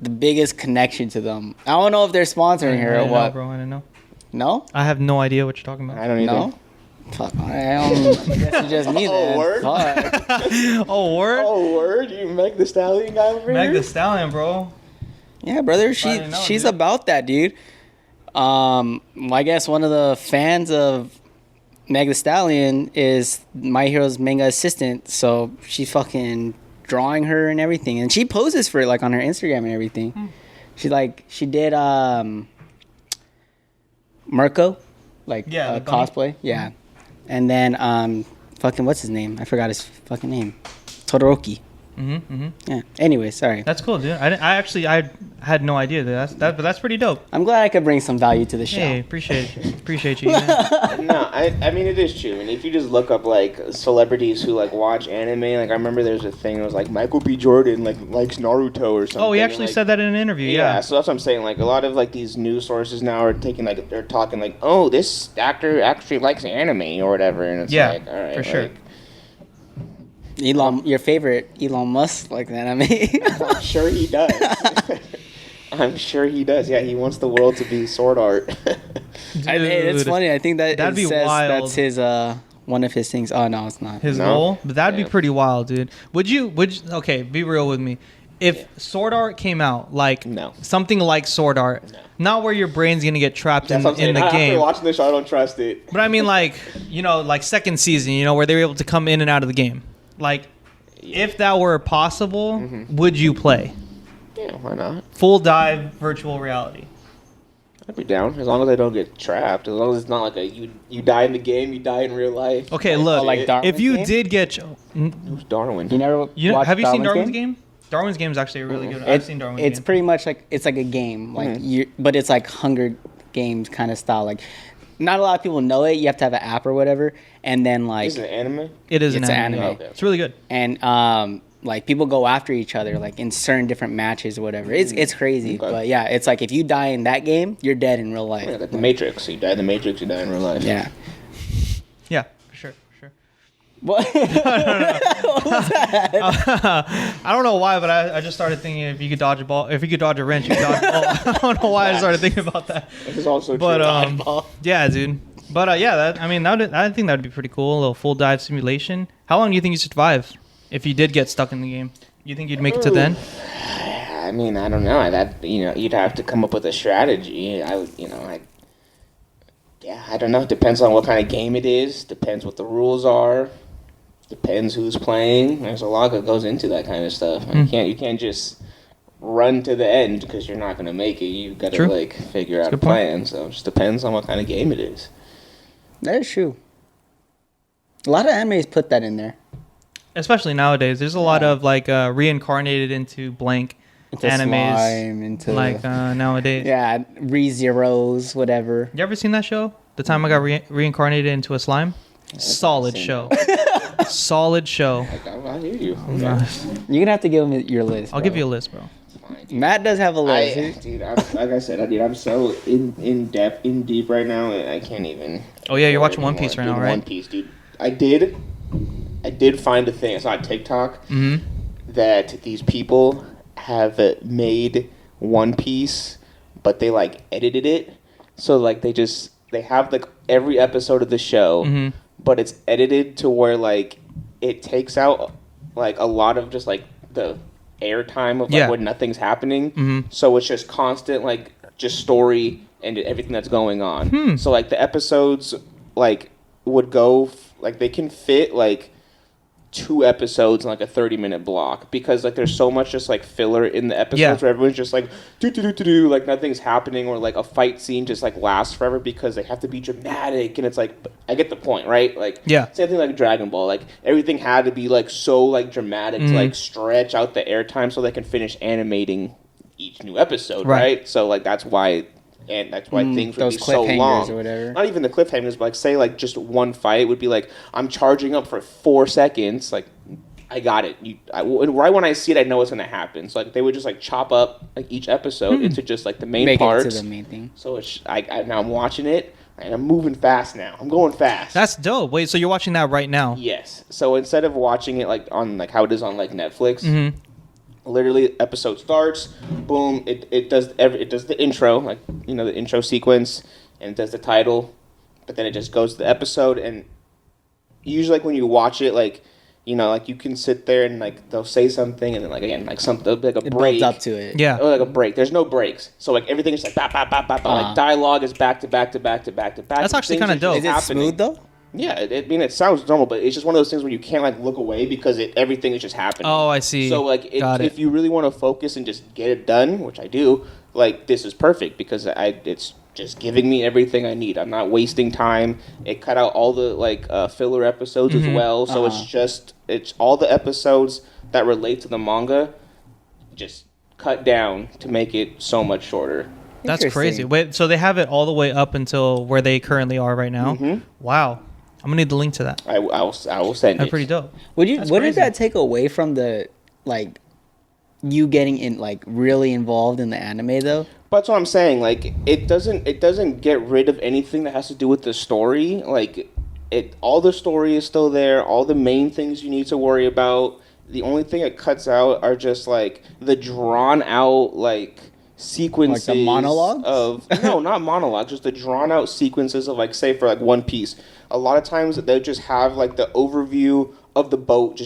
A: the biggest connection to them. I don't know if they're sponsoring her or what.
C: Bro, I don't know.
A: No?
C: I have no idea what you're talking about.
B: I don't either.
A: No? Fuck, I guess it's just me then.
B: Oh, word?
A: Fuck.
C: Oh, word?
B: Oh, word? You Meg Thee Stallion guy over here?
C: Meg Thee Stallion, bro.
A: Yeah, brother. She's about that, dude. I guess one of the fans of Meg Thee Stallion is My Hero's manga assistant, so she's fucking drawing her and everything, and she poses for it like on her Instagram and everything. She did Mirko, like cosplay, and then fucking what's his name? I forgot his fucking name. Todoroki. Yeah. Anyway, sorry.
C: That's cool, dude. I had no idea but that's pretty dope.
A: I'm glad I could bring some value to the show.
C: Hey, appreciate you. Man.
B: No, I mean it is true. And if you just look up like celebrities who like watch anime, like I remember there's a thing that was like Michael B. Jordan likes Naruto or something.
C: Oh, he actually said that in an interview. Yeah.
B: So that's what I'm saying. Like a lot of like these news sources now are they're talking like, oh, this actor actually likes anime or whatever, and it's like, all right,
C: for sure.
A: Your favorite Elon Musk like anime?
B: I'm sure he does. I'm sure he does. Yeah, he wants the world to be sword art.
A: Hey, it's funny. I think that'd be wild. That's his one of his things. Oh no, it's not
C: his goal. But that'd be pretty wild, dude. Would you? Okay, be real with me. If Sword Art came out, like something like Sword Art, not where your brain's gonna get trapped in the game.
B: After watching the show, I don't trust it.
C: But I mean, like like second season, where they were able to come in and out of the game. Like, if that were possible, would you play?
B: Yeah, why not?
C: Full dive virtual reality.
B: I'd be down as long as I don't get trapped. As long as it's not like you die in the game, you die in real life.
C: Okay, look, if you did get
B: who's Darwin?
A: You never
C: have you seen Darwin's game? Darwin's game is actually really good. I've seen Darwin's game.
A: It's pretty much like it's like a game, like but it's like Hunger Games kind of style. Like, not a lot of people know it. You have to have an app or whatever, and then like
B: is it an anime?
C: It is an anime.
B: Oh, okay.
C: It's really good.
A: And like people go after each other like in certain different matches or whatever. It's crazy, but yeah, it's like if you die in that game, you're dead in real life.
B: Yeah, like the Matrix. You die in the Matrix, you die in real life.
A: Yeah.
C: Yeah, for sure.
A: What? What was that?
C: I don't know why, but I just started thinking if you could dodge a ball, if you could dodge a wrench, you could dodge a ball. I don't know why I started thinking about that.
B: This is also
C: But
B: true.
C: yeah, dude. But yeah, I think that'd be pretty cool. A little full dive simulation. How long do you think you survive if you did get stuck in the game? You think you'd make it to then?
B: I mean, I don't know. You'd have to come up with a strategy. I don't know. Depends on what kind of game it is. Depends what the rules are. Depends who's playing. There's a lot that goes into that kind of stuff. You can't just run to the end because you're not going to make it. You've got to figure out a plan. So it just depends on what kind of game it is.
A: That is true. A lot of animes put that in there.
C: Especially nowadays, there's a lot of reincarnated into blank
A: Into
C: animes,
A: slime, into
C: nowadays.
A: Yeah, ReZeros, whatever.
C: You ever seen that show? The time I got reincarnated into a slime. Solid show. Solid show.
B: I hear you.
A: You're gonna have to give him your list.
C: I'll give you a list, bro.
A: Matt does have a list.
B: Dude, I'm so in deep right now. I can't even.
C: Oh yeah, you're watching One Piece right now, right?
B: One Piece, dude. I did find a thing. I saw on TikTok that these people have made One Piece, but they edited it. So they have every episode of the show, but it's edited to where it takes out a lot of just the airtime of when nothing's happening. So it's just constant just story and everything that's going on. So the episodes would go they can fit 2 episodes in a 30-minute block because there's so much just filler in the episodes where everyone's just do nothing's happening, or a fight scene just lasts forever because they have to be dramatic, and it's I get the point, right? Same thing Dragon Ball, everything had to be so dramatic to stretch out the airtime so they can finish animating each new episode, right? So that's why. And that's why things would be so long.
A: Or whatever.
B: Not even the cliffhangers, but say just one fight would be I'm charging up for 4 seconds. I got it. Right when I see it, I know what's gonna happen. So they would just chop up each episode into just the main parts.
A: Make it to the main thing.
B: So it's now I'm watching it and I'm moving fast now. I'm going fast.
C: That's dope. Wait, so you're watching that right now?
B: Yes. So instead of watching it on how it is on Netflix. Literally, episode starts, boom, it does the intro, the intro sequence, and it does the title, but then it just goes to the episode, and usually when you watch it, you can sit there and they'll say something, and then again something a break.
A: It builds up to it.
C: Yeah.
B: Or a break. There's no breaks, so everything is bap, bap, bap, bap, bap. Dialogue is back to back to back to back to back.
C: That's actually kind of dope.
A: Is it smooth though?
B: Yeah, it sounds normal, but it's just one of those things where you can't look away because everything is just happening.
C: Oh, I see.
B: So if you really want to focus and just get it done, which I do, this is perfect because it's just giving me everything I need. I'm not wasting time. It cut out all the filler episodes as well, so it's all the episodes that relate to the manga, just cut down to make it so much shorter.
C: That's crazy. Wait, so they have it all the way up until where they currently are right now? Wow. I'm gonna need the link to that.
B: I will send it.
C: That's pretty dope.
A: What did that take away from the you getting in really involved in the anime though?
B: But that's what I'm saying. It doesn't get rid of anything that has to do with the story. All the story is still there. All the main things you need to worry about. The only thing it cuts out are just the drawn out sequences
A: the monologues
B: of no, not monologues, just the drawn out sequences of say for One Piece. A lot of times they just have the overview of the boat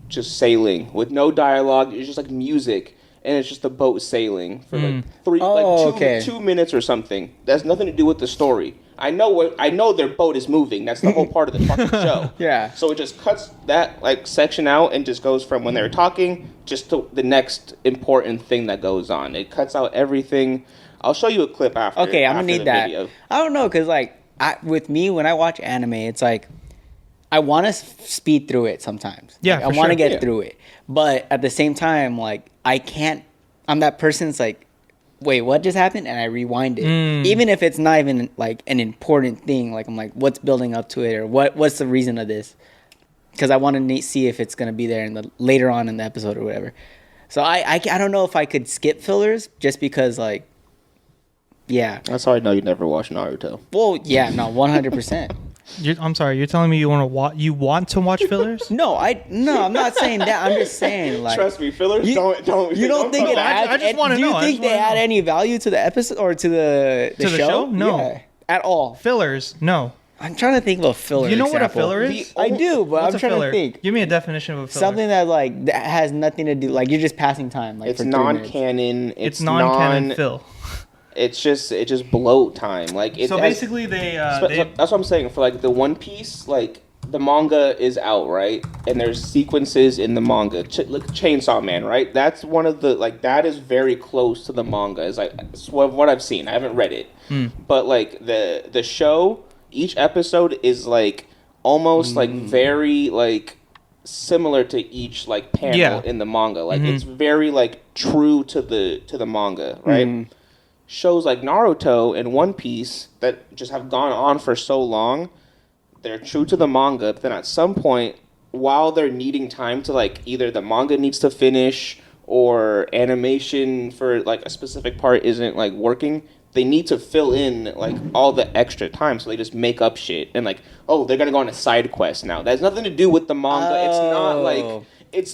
B: just sailing with no dialogue. It's just music, and it's just the boat sailing for 2 minutes or something. That's nothing to do with the story. I know their boat is moving. That's the whole part of the fucking show.
A: Yeah.
B: So it just cuts that section out and just goes from when they're talking just to the next important thing that goes on. It cuts out everything. I'll show you a clip after.
A: Okay, I'm gonna
B: after
A: need that.
B: Video.
A: I don't know, cause with me when I watch anime, it's I want to speed through it sometimes.
C: Yeah,
A: I want to get through it, but at the same time, I can't. I'm that person's wait, what just happened? And I rewind it. Even if it's not even an important thing. I'm what's building up to it, or what's the reason of this? Because I want to see if it's gonna be there later on in the episode or whatever. So I don't know if I could skip fillers just because yeah.
B: That's how I know you never watched Naruto.
A: Well, yeah, no, 100%.
C: I'm sorry. You're telling me you want to watch fillers?
A: No, I'm not saying that. I'm just saying, like,
B: trust me, fillers don't.
A: You don't think it adds?
C: I just want to know.
A: Do you think they add any value to the episode or to the show?
C: No,
A: at all.
C: Fillers, no.
A: I'm trying to think of a filler.
C: You know
A: example.
C: what a filler is?
A: I do, but
C: What's
A: I'm trying to think.
C: Give me a definition of a filler.
A: Something that like that has nothing to do. Like you're just passing time. Like
B: it's
A: for 3 minutes.
B: non-canon.
C: It's non-canon fill.
B: It just bloat time. Like
C: so basically, that's
B: what I'm saying. For like the One Piece, like the manga is out, right? And there's sequences in the manga. Like Chainsaw Man, right? That's one of the like that is very close to the manga. Is like what I've seen. I haven't read it, but like the show, each episode is like almost like very like similar to each like panel in the manga. Like it's very like true to the manga, right? Shows like Naruto and One Piece that just have gone on for so long, they're true to the manga, but then at some point, while they're needing time to like either the manga needs to finish or animation for like a specific part isn't like working, they need to fill in like all the extra time, so they just make up shit and like, oh, they're gonna go on a side quest now. That has nothing to do with the manga. It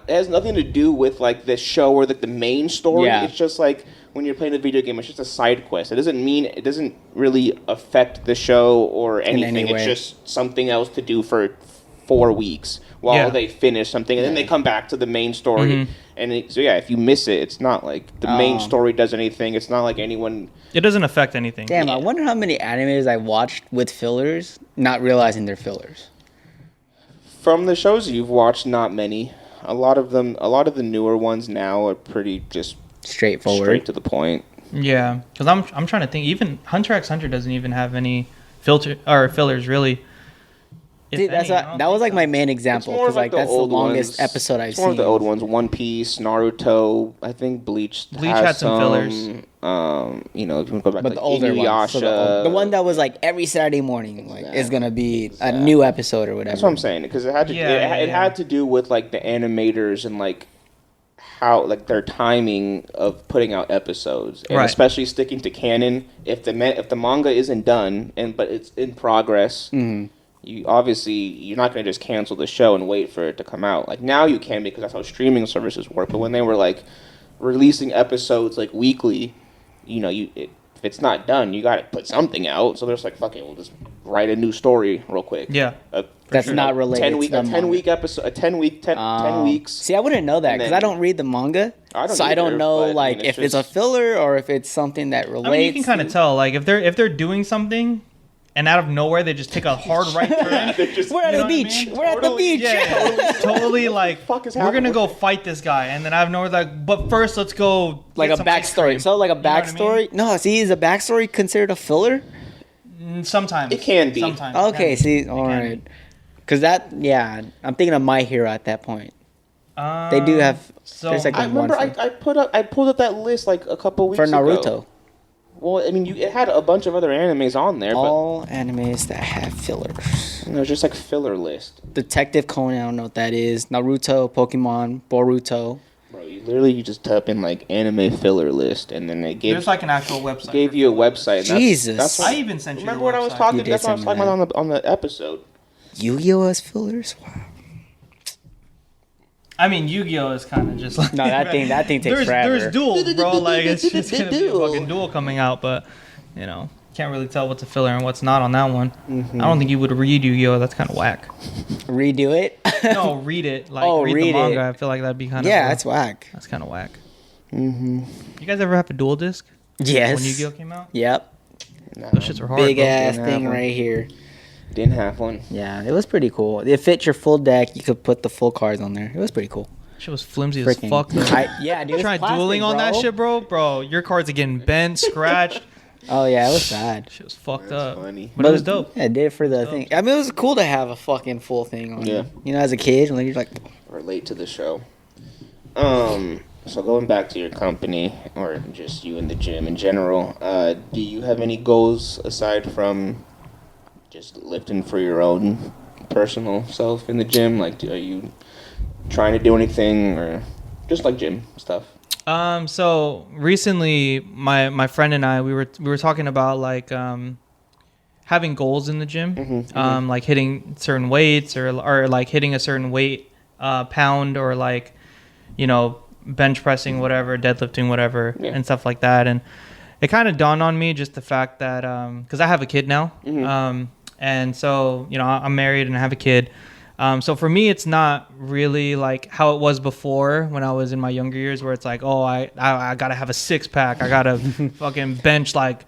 B: has nothing to do with like the show or like the main story.
A: Yeah.
B: It's just like when you're playing a video game, it's just a side quest. It doesn't really affect the show or anything. It's just something else to do for 4 weeks while they finish something, and then they come back to the main story. And if you miss it, it's not like the main story does anything. It's not like anyone.
C: It doesn't affect anything.
A: Damn, I wonder how many animes I watched with fillers, not realizing they're fillers.
B: From the shows you've watched, not many. A lot of the newer ones now are pretty just
A: straightforward,
B: straight to the point.
C: Yeah, because I'm trying to think. Even Hunter x Hunter doesn't even have any fillers really.
A: Dude, that was like my main example because like that's the longest episode I've seen.
B: One of the old ones: One Piece, Naruto. I think Bleach
C: had some fillers.
B: You know, if you want to go back,
A: But
B: to
A: the older ones, so the one that was like every Saturday morning, like is gonna be a new episode or whatever.
B: That's what I'm saying, because it had to. It had to do with like the animators and like how like their timing of putting out episodes, and especially sticking to canon. If the manga isn't done but it's in progress. You're not going to just cancel the show and wait for it to come out. Like now you can, because that's how streaming services work. But when they were like releasing episodes like weekly, you know, if it's not done, you got to put something out. So there's like, fuck it, we'll just write a new story real quick.
C: Yeah.
A: That's not related.
B: 10 week episode, 10 weeks.
A: See, I wouldn't know that because I don't read the manga. I don't know like if it's a filler or if it's something that relates.
C: I mean, you can kind of tell like if they're doing something. And out of nowhere, they just take a hard right turn.
A: We're at the beach. We're at the beach.
C: Yeah, totally like, we're going to go fight this guy. And then out of nowhere, like, but first, let's go.
A: Like a backstory. So, like a backstory? You know what I mean? No, see, is a backstory considered a filler?
C: Sometimes.
B: It can be.
C: Sometimes.
A: Okay, see, all right. Because I'm thinking of My Hero at that point. They do have.
C: So,
A: there's like
B: I remember I pulled up that list like a couple weeks ago.
A: For Naruto.
B: Well, I mean, it had a bunch of other animes on there.
A: All animes that have fillers.
B: It's just like filler list.
A: Detective Conan, I don't know what that is. Naruto, Pokemon, Boruto.
B: Bro, you just type in like anime filler list, and then they gave.
C: There's like an actual website.
B: Gave you a website.
A: Jesus.
B: That's
C: I even sent you.
B: Remember what I was talking? That's what I was talking about on the episode.
A: Yu-Gi-Oh has fillers. Wow.
C: I mean, Yu-Gi-Oh is kind of just like
A: that thing takes forever.
C: There's duels, bro. Like it's just gonna be a fucking duel coming out, but you know, can't really tell what's a filler and what's not on that one. I don't think you would read Yu-Gi-Oh. That's kind of whack.
A: Redo it?
C: No, read it. Like read the manga. I feel like that'd be kind of
A: that's whack.
C: That's kind of whack. You guys ever have a dual disc?
A: Yes.
C: When Yu-Gi-Oh came out?
A: Yep.
B: No.
C: Those shits were hard.
A: Big ass thing right here.
B: Didn't have one.
A: Yeah, it was pretty cool. It fit your full deck. You could put the full cards on there. It was pretty cool.
C: Shit was flimsy as fuck. Though.
A: Yeah, dude.
C: Try dueling on that shit, bro. Your cards are getting bent, scratched.
A: Oh yeah, it was sad.
C: Shit was fucked up.
B: Funny.
C: But it was dope.
A: Yeah, it did for the thing. I mean, it was cool to have a fucking full thing on. Yeah. You know, as a kid, when you're like.
B: Relate to the show. So going back to your company, or just you in the gym in general, do you have any goals aside from just lifting for your own personal self in the gym? Like, are you trying to do anything, or just like gym stuff?
C: So recently, my friend and I we were talking about like having goals in the gym, like hitting certain weights or like hitting a certain weight pound or like, you know, bench pressing, whatever, deadlifting, whatever, and stuff like that. And it kind of dawned on me just the fact that because I have a kid now, and so, you know, I'm married and I have a kid. So for me, it's not really like how it was before when I was in my younger years, where it's like, oh, I gotta have a 6-pack, I gotta fucking bench like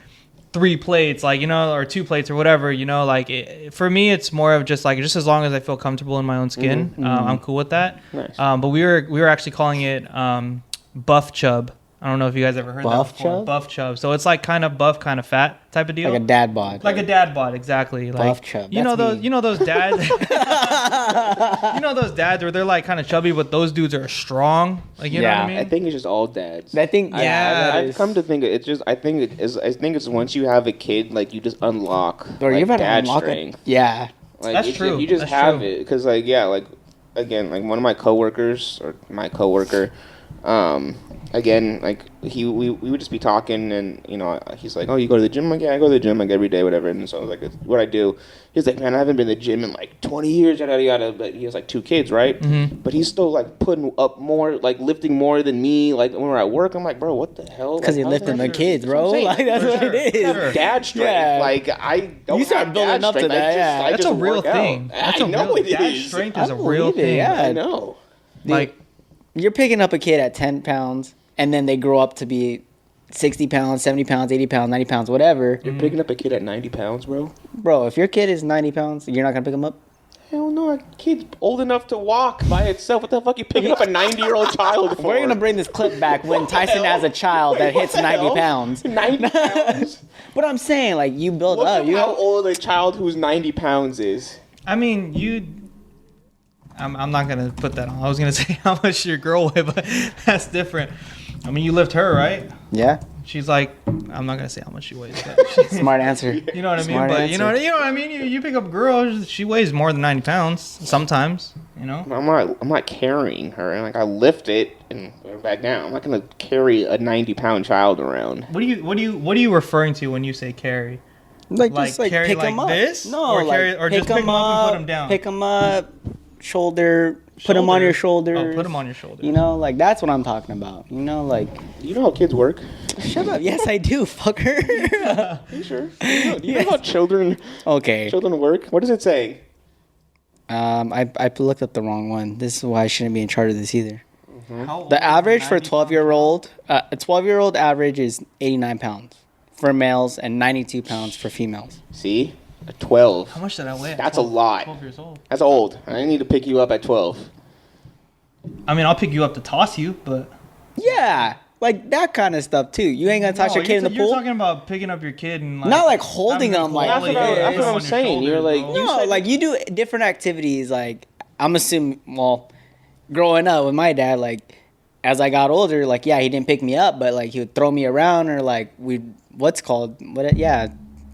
C: 3 plates, like, you know, or 2 plates or whatever, you know, like for me, it's more of just like, just as long as I feel comfortable in my own skin, I'm cool with that.
B: Nice.
C: But we were actually calling it buff chub. I don't know if you guys ever heard
A: Buff
C: that before.
A: chub?
C: Buff chub. So it's like kind of buff, kind of fat type of deal.
A: Like a dad bod.
C: Like a dad bod, exactly. Like,
A: Buff chub.
C: You know
A: That's
C: those.
A: me.
C: You know those dads. You know those dads where they're like kind of chubby, but those dudes are strong. Like, you know what I mean?
B: I think it's just all dads.
A: I think,
B: I've come to think it's just. I think it's once you have a kid, like you just unlock
A: Bro,
B: like,
A: you're about to
B: dad
A: unlock
B: strength.
A: it. Yeah.
B: Like,
C: That's
B: it's
C: true.
B: Just, you just
C: That's
B: have
C: true.
B: it because, like, yeah, like again, like one of my coworkers or my coworker, again, like we would just be talking, and you know, he's like, "Oh, you go to the gym?" I'm like, "Yeah, I go to the gym like every day, whatever." And so I was like, "What I do?" He's like, "Man, I haven't been to the gym in like 20 years, yada yada." But he has like 2 kids, right? But he's still like putting up more, like lifting more than me. Like when we're at work, I'm like, "Bro, what the hell?"
A: Because
B: like,
A: you're
B: how's
A: lifting
B: that
A: the
B: fair?
A: kids, bro.
B: That's what I'm
A: Like, that's
B: saying.
A: what it is.
C: Sure.
B: Dad strength.
A: Yeah.
B: Like I don't
A: You start
B: have
A: building
B: dad
A: up to
B: strength.
A: that, yeah.
B: I
C: That's
B: just
C: a real
B: work out.
C: thing. That's
B: I
C: a
B: know
C: real
B: it
C: dad
B: is.
C: strength
A: I
C: is a real
A: believe it,
C: thing.
A: yeah.
B: I know.
C: Like,
A: You're picking up a kid at 10 pounds, and then they grow up to be 60 pounds, 70 pounds, 80 pounds, 90 pounds, whatever.
B: You're picking up a kid at 90 pounds, bro?
A: Bro, if your kid is 90 pounds, you're not going to pick him up?
B: Hell no, a kid's old enough to walk by itself. What the fuck you picking up a 90-year-old child for?
A: We're going to bring this clip back when Tyson has a child that hits 90 pounds.
B: 90 pounds?
A: But I'm saying, like, you build
B: Look
A: up.
B: at
A: You
B: how old a child who's 90 pounds is.
C: I mean, I'm not gonna put that on. I was gonna say how much your girl weigh, but that's different. I mean, you lift her, right?
A: Yeah.
C: She's like, I'm not gonna say how much she weighs, but
A: Smart answer.
C: you know what I mean.
A: Smart
C: But you know
A: answer.
C: what I mean. You pick up a girl, she weighs more than 90 pounds sometimes. You know.
B: I'm not carrying her. Like I lift it and put her back down. I'm not gonna carry a 90-pound child around.
C: What are you referring to when you say carry?
A: Like,
C: Like,
A: just, like,
C: carry
A: pick
C: like
A: him up.
C: this?
A: No,
C: Or
A: like,
C: carry- or just pick 'em up and put 'em down?
A: Pick him up, shoulder, put him on your shoulders.
C: Oh, put him on your shoulders.
A: You know, like, that's what I'm talking about. You know, like,
B: You know how kids work?
A: shut up. Yes, I do, fucker.
B: Are you sure? Do you know how children
A: Okay.
B: work? What does it say?
A: I looked up the wrong one. This is why I shouldn't be in charge of this either.
C: How old
A: The
C: is
A: average for a
C: 90
A: 12-year-old, a 12-year-old average is 89 pounds for males and 92 pounds for females.
B: See? A 12.
C: How much did I weigh? at
B: That's
C: 12
B: a lot.
C: 12 years old.
B: That's old. I need to pick you up at 12.
C: I mean, I'll pick you up to toss you, but
A: Yeah, like that kind of stuff too. You ain't gonna toss
C: No,
A: your kid in the
C: you're
A: pool.
C: talking about picking up your kid and like,
A: Not like holding
C: having
A: them, like-
C: hold
A: That's what
C: it,
A: I- that's
C: put
A: what
C: it
B: I'm
C: on your
B: saying. You're
C: shoulders,
B: like-
C: bro.
A: No, like you do different activities. Like I'm assuming, well, growing up with my dad, like as I got older, like yeah, he didn't pick me up, but like he would throw me around or like yeah,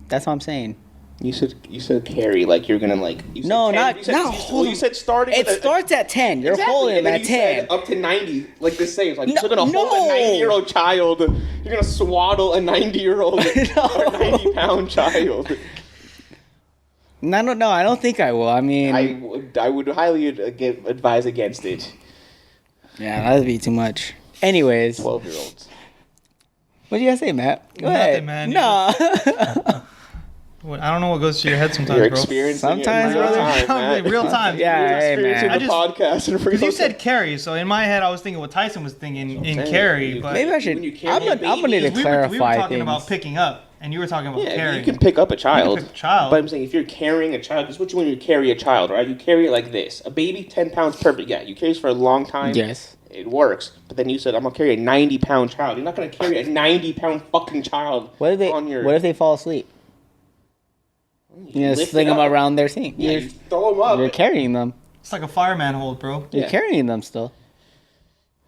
A: that's what I'm saying.
B: You said carry, like you're gonna like. You said
A: No,
B: 10,
A: not-
B: you said,
A: not
B: you,
A: hold
B: you said starting.
A: It
B: with a-
A: starts at 10. You're
B: Exactly,
A: holding
B: and
A: him
B: then
A: at
B: you
A: 10.
B: said up to 90, like the same. Like
A: No,
B: you're gonna hold
A: no.
B: a 90-year-old child. You're gonna swaddle a 90-year-old or 90-pound child.
A: No, I don't think I will. I mean,
B: I would highly advise against it.
A: yeah, that'd be too much. Anyways,
B: 12-year-olds.
A: what do you guys say, Matt? Go
C: Nothing,
A: ahead.
C: man.
A: No.
C: I don't know what goes through your head sometimes,
B: You're
C: bro.
B: experiencing
A: Sometimes,
B: it in real
A: brother.
B: time, Matt.
C: Real time.
A: Yeah,
B: You're
A: hey,
B: experiencing
A: man.
B: the podcast in real
C: Because you
B: time.
C: said carry, so in my head I was thinking what Tyson was thinking in
B: saying.
C: carry,
B: You-
C: but
A: Maybe I should.
B: When you carry
A: I'm
B: a
A: gonna need to
B: baby,
C: we
A: clarify
C: were talking
A: things.
C: about picking up, and you were talking about
B: Yeah,
C: carrying.
B: you can pick up a child.
C: pick a child.
B: But I'm saying if you're carrying a child, because what you when you carry a child, right? You carry it like this. A baby, 10 pounds perfect. Yeah, you carry this for a long time.
A: Yes.
B: It works. But then you said, I'm going to carry a 90-pound child. You're not going to carry a 90-pound fucking child
A: What if
B: on your...
A: What if they fall asleep? You know,
B: lift
A: sling
B: it
A: them
B: up.
A: around their thing.
B: Yeah, you throw them up.
A: You're carrying them.
C: It's like a fireman hold, bro.
A: You're
B: Yeah.
A: carrying them still.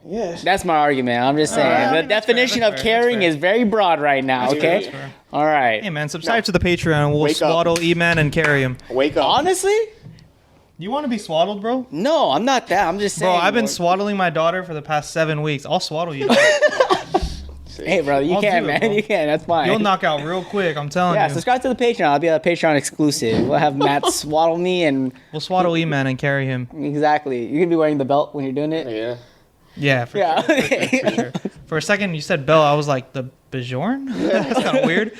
B: Yes.
A: That's my argument. I'm just saying.
C: I
A: The
C: mean, that's
A: definition
C: fair,
A: of
C: that's fair,
A: carrying
C: that's
A: is very broad right now,
B: That's
A: okay?
B: fair.
A: All right.
C: Hey man, subscribe to the Patreon and we'll
B: Wake up.
C: swaddle E-Man and carry him.
B: Wake up.
A: Honestly?
C: You want to be swaddled, bro?
A: No, I'm not that. I'm just saying.
C: Bro, I've been
A: Lord.
C: swaddling my daughter for the past 7 weeks. I'll swaddle you.
B: See? anything.
A: Hey, bro, you
C: I'll
A: can,
C: do it,
A: man.
C: bro.
A: You can. That's fine.
C: You'll knock out real quick. I'm telling
A: Yeah,
C: you.
A: subscribe to the Patreon. I'll be a Patreon exclusive. We'll have Matt swaddle me and
C: We'll swaddle E-Man and carry him.
A: exactly. You're gonna be wearing the belt when you're doing it.
B: Yeah.
C: Yeah, for
A: Yeah.
C: sure. For sure. For a second, you said belt. I was like, the Bjorn? That's kind of weird.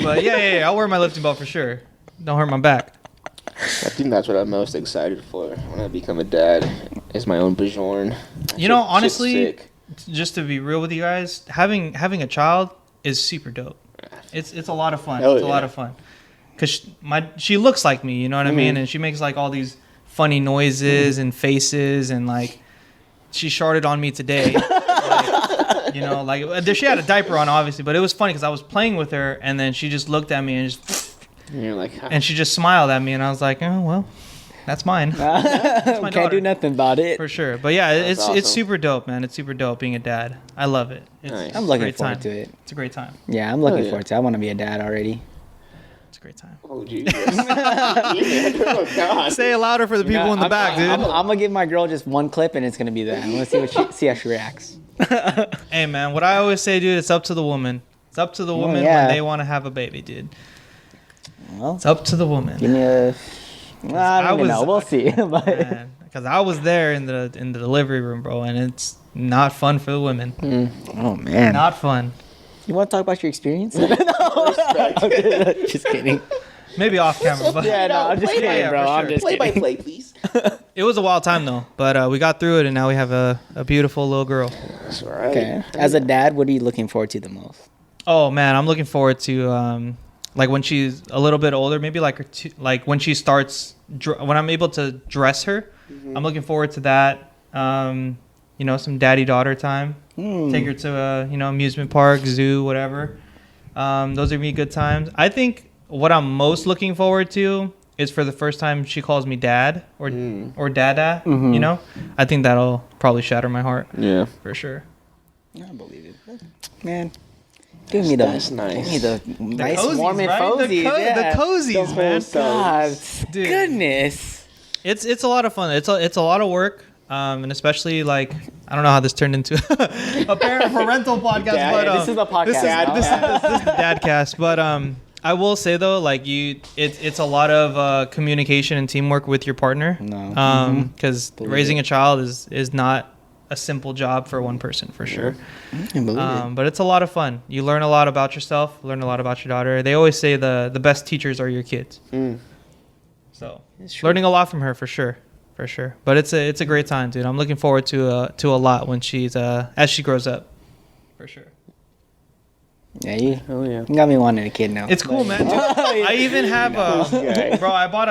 C: But yeah. I'll wear my lifting belt for sure. Don't hurt my back.
B: I think that's what I'm most excited for when I become a dad. Is my own Bjorn.
C: You know,
B: Shit's
C: honestly,
B: sick.
C: just to be real with you guys, having a child is super dope. It's a lot of fun.
B: Hell
C: It's a lot
B: yeah.
C: of fun. Cause she looks like me, you know what I mean, and she makes like all these funny noises and faces, and like she sharted on me today. Like, you know, like she had a diaper on, obviously, but it was funny because I was playing with her, and then she just looked at me and
B: And you're like,
C: and she just smiled at me, and I was like, oh well, that's mine. That's my
A: Can't
C: daughter.
A: do nothing about it.
C: For sure. But yeah, it's
B: awesome.
C: super dope, man. It's super dope being a dad. I love it. It's,
B: Nice.
C: it's
A: I'm
C: a
A: looking
C: great
A: forward
C: time.
A: to it.
C: It's a great time.
A: Yeah, I'm looking
B: yeah.
A: forward to it. I want to be a dad already.
C: It's a great time.
B: oh Jesus. Oh God.
C: Say it louder for the people in the back, dude.
A: I'm gonna give my girl just one clip, and it's gonna be that. I'm gonna see how she reacts.
C: Hey, man, what I always say, dude, it's up to the woman. It's up to the woman
A: yeah.
C: when they want to have a baby, dude.
A: Well,
C: It's up to the woman.
A: give me a. Well, I don't even know. We'll see. But
C: Because I was there in the delivery room, bro, and it's not fun for the women.
A: oh man,
C: Not fun.
A: you want to talk about your experience? Just kidding.
C: Maybe off camera, but
A: Yeah, no, I'm just
B: Play by-
A: kidding, bro.
C: for
A: I'm
C: sure.
A: just
B: Play by
A: kidding.
B: play, please.
C: it was a wild time though. But we got through it, and now we have a beautiful little girl.
B: That's all right.
A: Okay. As a dad, what are you looking forward to the most?
C: Oh man, I'm looking forward to like when she's a little bit older, maybe like like when she starts when I'm able to dress her. I'm looking forward to that. You know, some daddy daughter time. Take her to a amusement park, zoo, whatever. Those are me good times. I think what I'm most looking forward to is for the first time she calls me dad or dada. You know, I think that'll probably shatter my heart
B: Yeah.
C: for sure.
A: I believe it, man. Give me the
B: That's nice.
A: Give me the nice
C: cozies,
A: warm and
C: right?
A: fuzzies.
C: The cozies, man.
A: God,
C: Dude.
A: goodness.
C: It's a lot of fun. It's a lot of work, and especially like I don't know how this turned into a parental podcast,
B: Dad,
C: but
A: this is a podcast.
C: This is
A: now.
C: this is the dadcast. But I will say though, like it's a lot of communication and teamwork with your partner.
A: No.
C: Because raising a child is not a simple job for one person for sure.
A: I can believe it.
C: But it's a lot of fun. You learn a lot about yourself, learn a lot about your daughter. They always say the best teachers are your kids. So
A: It's true.
C: learning a lot from her for sure. But it's a great time, dude. I'm looking forward to a lot when she's as she grows up. For sure.
A: Yeah, you
B: Oh yeah.
A: got me wanting a kid now.
C: It's cool, man. Dude, I even have
B: guy.
C: bro. I bought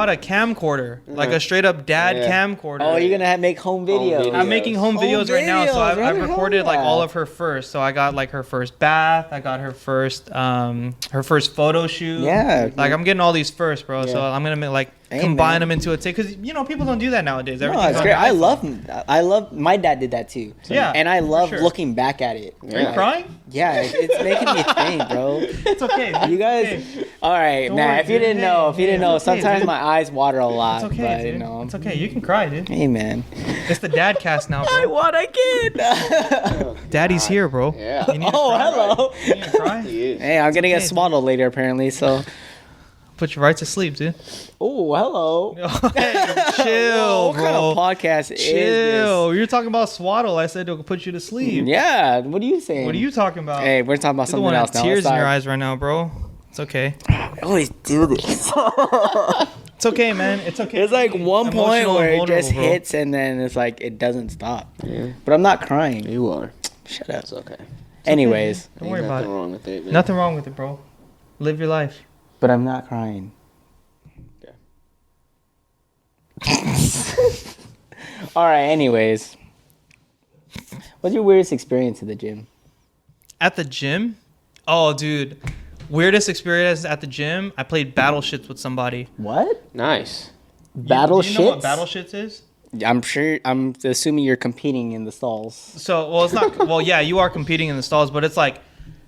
C: a camcorder, like a straight up dad
B: Yeah.
C: camcorder.
A: Oh, you're gonna make home videos.
B: videos.
C: I'm making home videos right now, so
A: videos,
C: I've
A: right?
C: recorded like
A: Hell
C: all
A: yeah.
C: of her first. So I got like her first bath, I got her first photo shoot.
A: Yeah.
C: like I'm getting all these first, bro. So
B: Yeah.
C: I'm gonna make, like
A: Hey,
C: combine
A: man.
C: them into a tape because people don't do that nowadays.
A: No,
C: Everything's
A: it's
C: on
A: great.
C: your
A: I
C: iPhone.
A: love. My dad did that too.
C: Yeah,
A: and I
C: for
A: love
C: sure.
A: looking back at it.
C: Are you crying?
A: Yeah, it's making me think, bro.
C: It's okay.
A: You guys,
C: It's okay.
A: all right,
C: Don't
A: man.
C: worry,
A: If you
C: dude.
A: didn't know,
C: It's okay,
A: sometimes
C: dude.
A: my eyes water a lot.
C: It's okay,
A: but,
C: dude.
A: you know,
C: It's okay. You can cry, dude.
A: Hey, man.
C: It's the dad cast now,
A: I
C: bro.
A: want a kid.
B: Oh,
C: Daddy's
B: God.
C: here, bro.
B: Yeah.
C: You need to
A: Oh,
C: cry.
A: hello.
C: You need to cry.
B: He is.
A: Hey, I'm gonna get
C: okay,
A: swaddled later, apparently. So,
C: Put you right to sleep, dude.
A: oh, hello.
C: Hey, chill,
A: What kind of
C: bro.
A: podcast is
C: Chill. You're talking about swaddle. I said to put you to
A: this?
C: sleep.
A: Yeah. What are you saying?
C: What are you talking about?
A: Hey, we're talking about
C: You're the one
A: something
C: that
A: else now.
C: tears in your
A: Sorry.
C: eyes right now, bro. It's okay.
A: I always do this.
C: It's okay, man. It's okay.
A: It's like one point
C: Emotional
A: where
C: and
A: it just
C: vulnerable, bro.
A: hits and then it's like it doesn't stop.
B: Yeah.
A: But I'm not crying.
B: You are.
A: Shut up.
B: It's okay.
A: Anyways,
C: Don't worry about
B: Nothing
C: it.
B: wrong with it. Man.
C: Nothing wrong with it, bro. Live your life.
A: but I'm not crying. All right. Anyways, what's your weirdest experience at the gym?
C: At the gym? Oh, dude. Weirdest experience at the gym? I played battle shits with somebody.
A: What?
B: Nice.
A: Battle
C: Do you know what
A: shits?
C: battle shits is?
A: I'm sure. I'm assuming you're competing in the stalls.
C: So, well, it's not. Well, yeah, you are competing in the stalls, but it's like,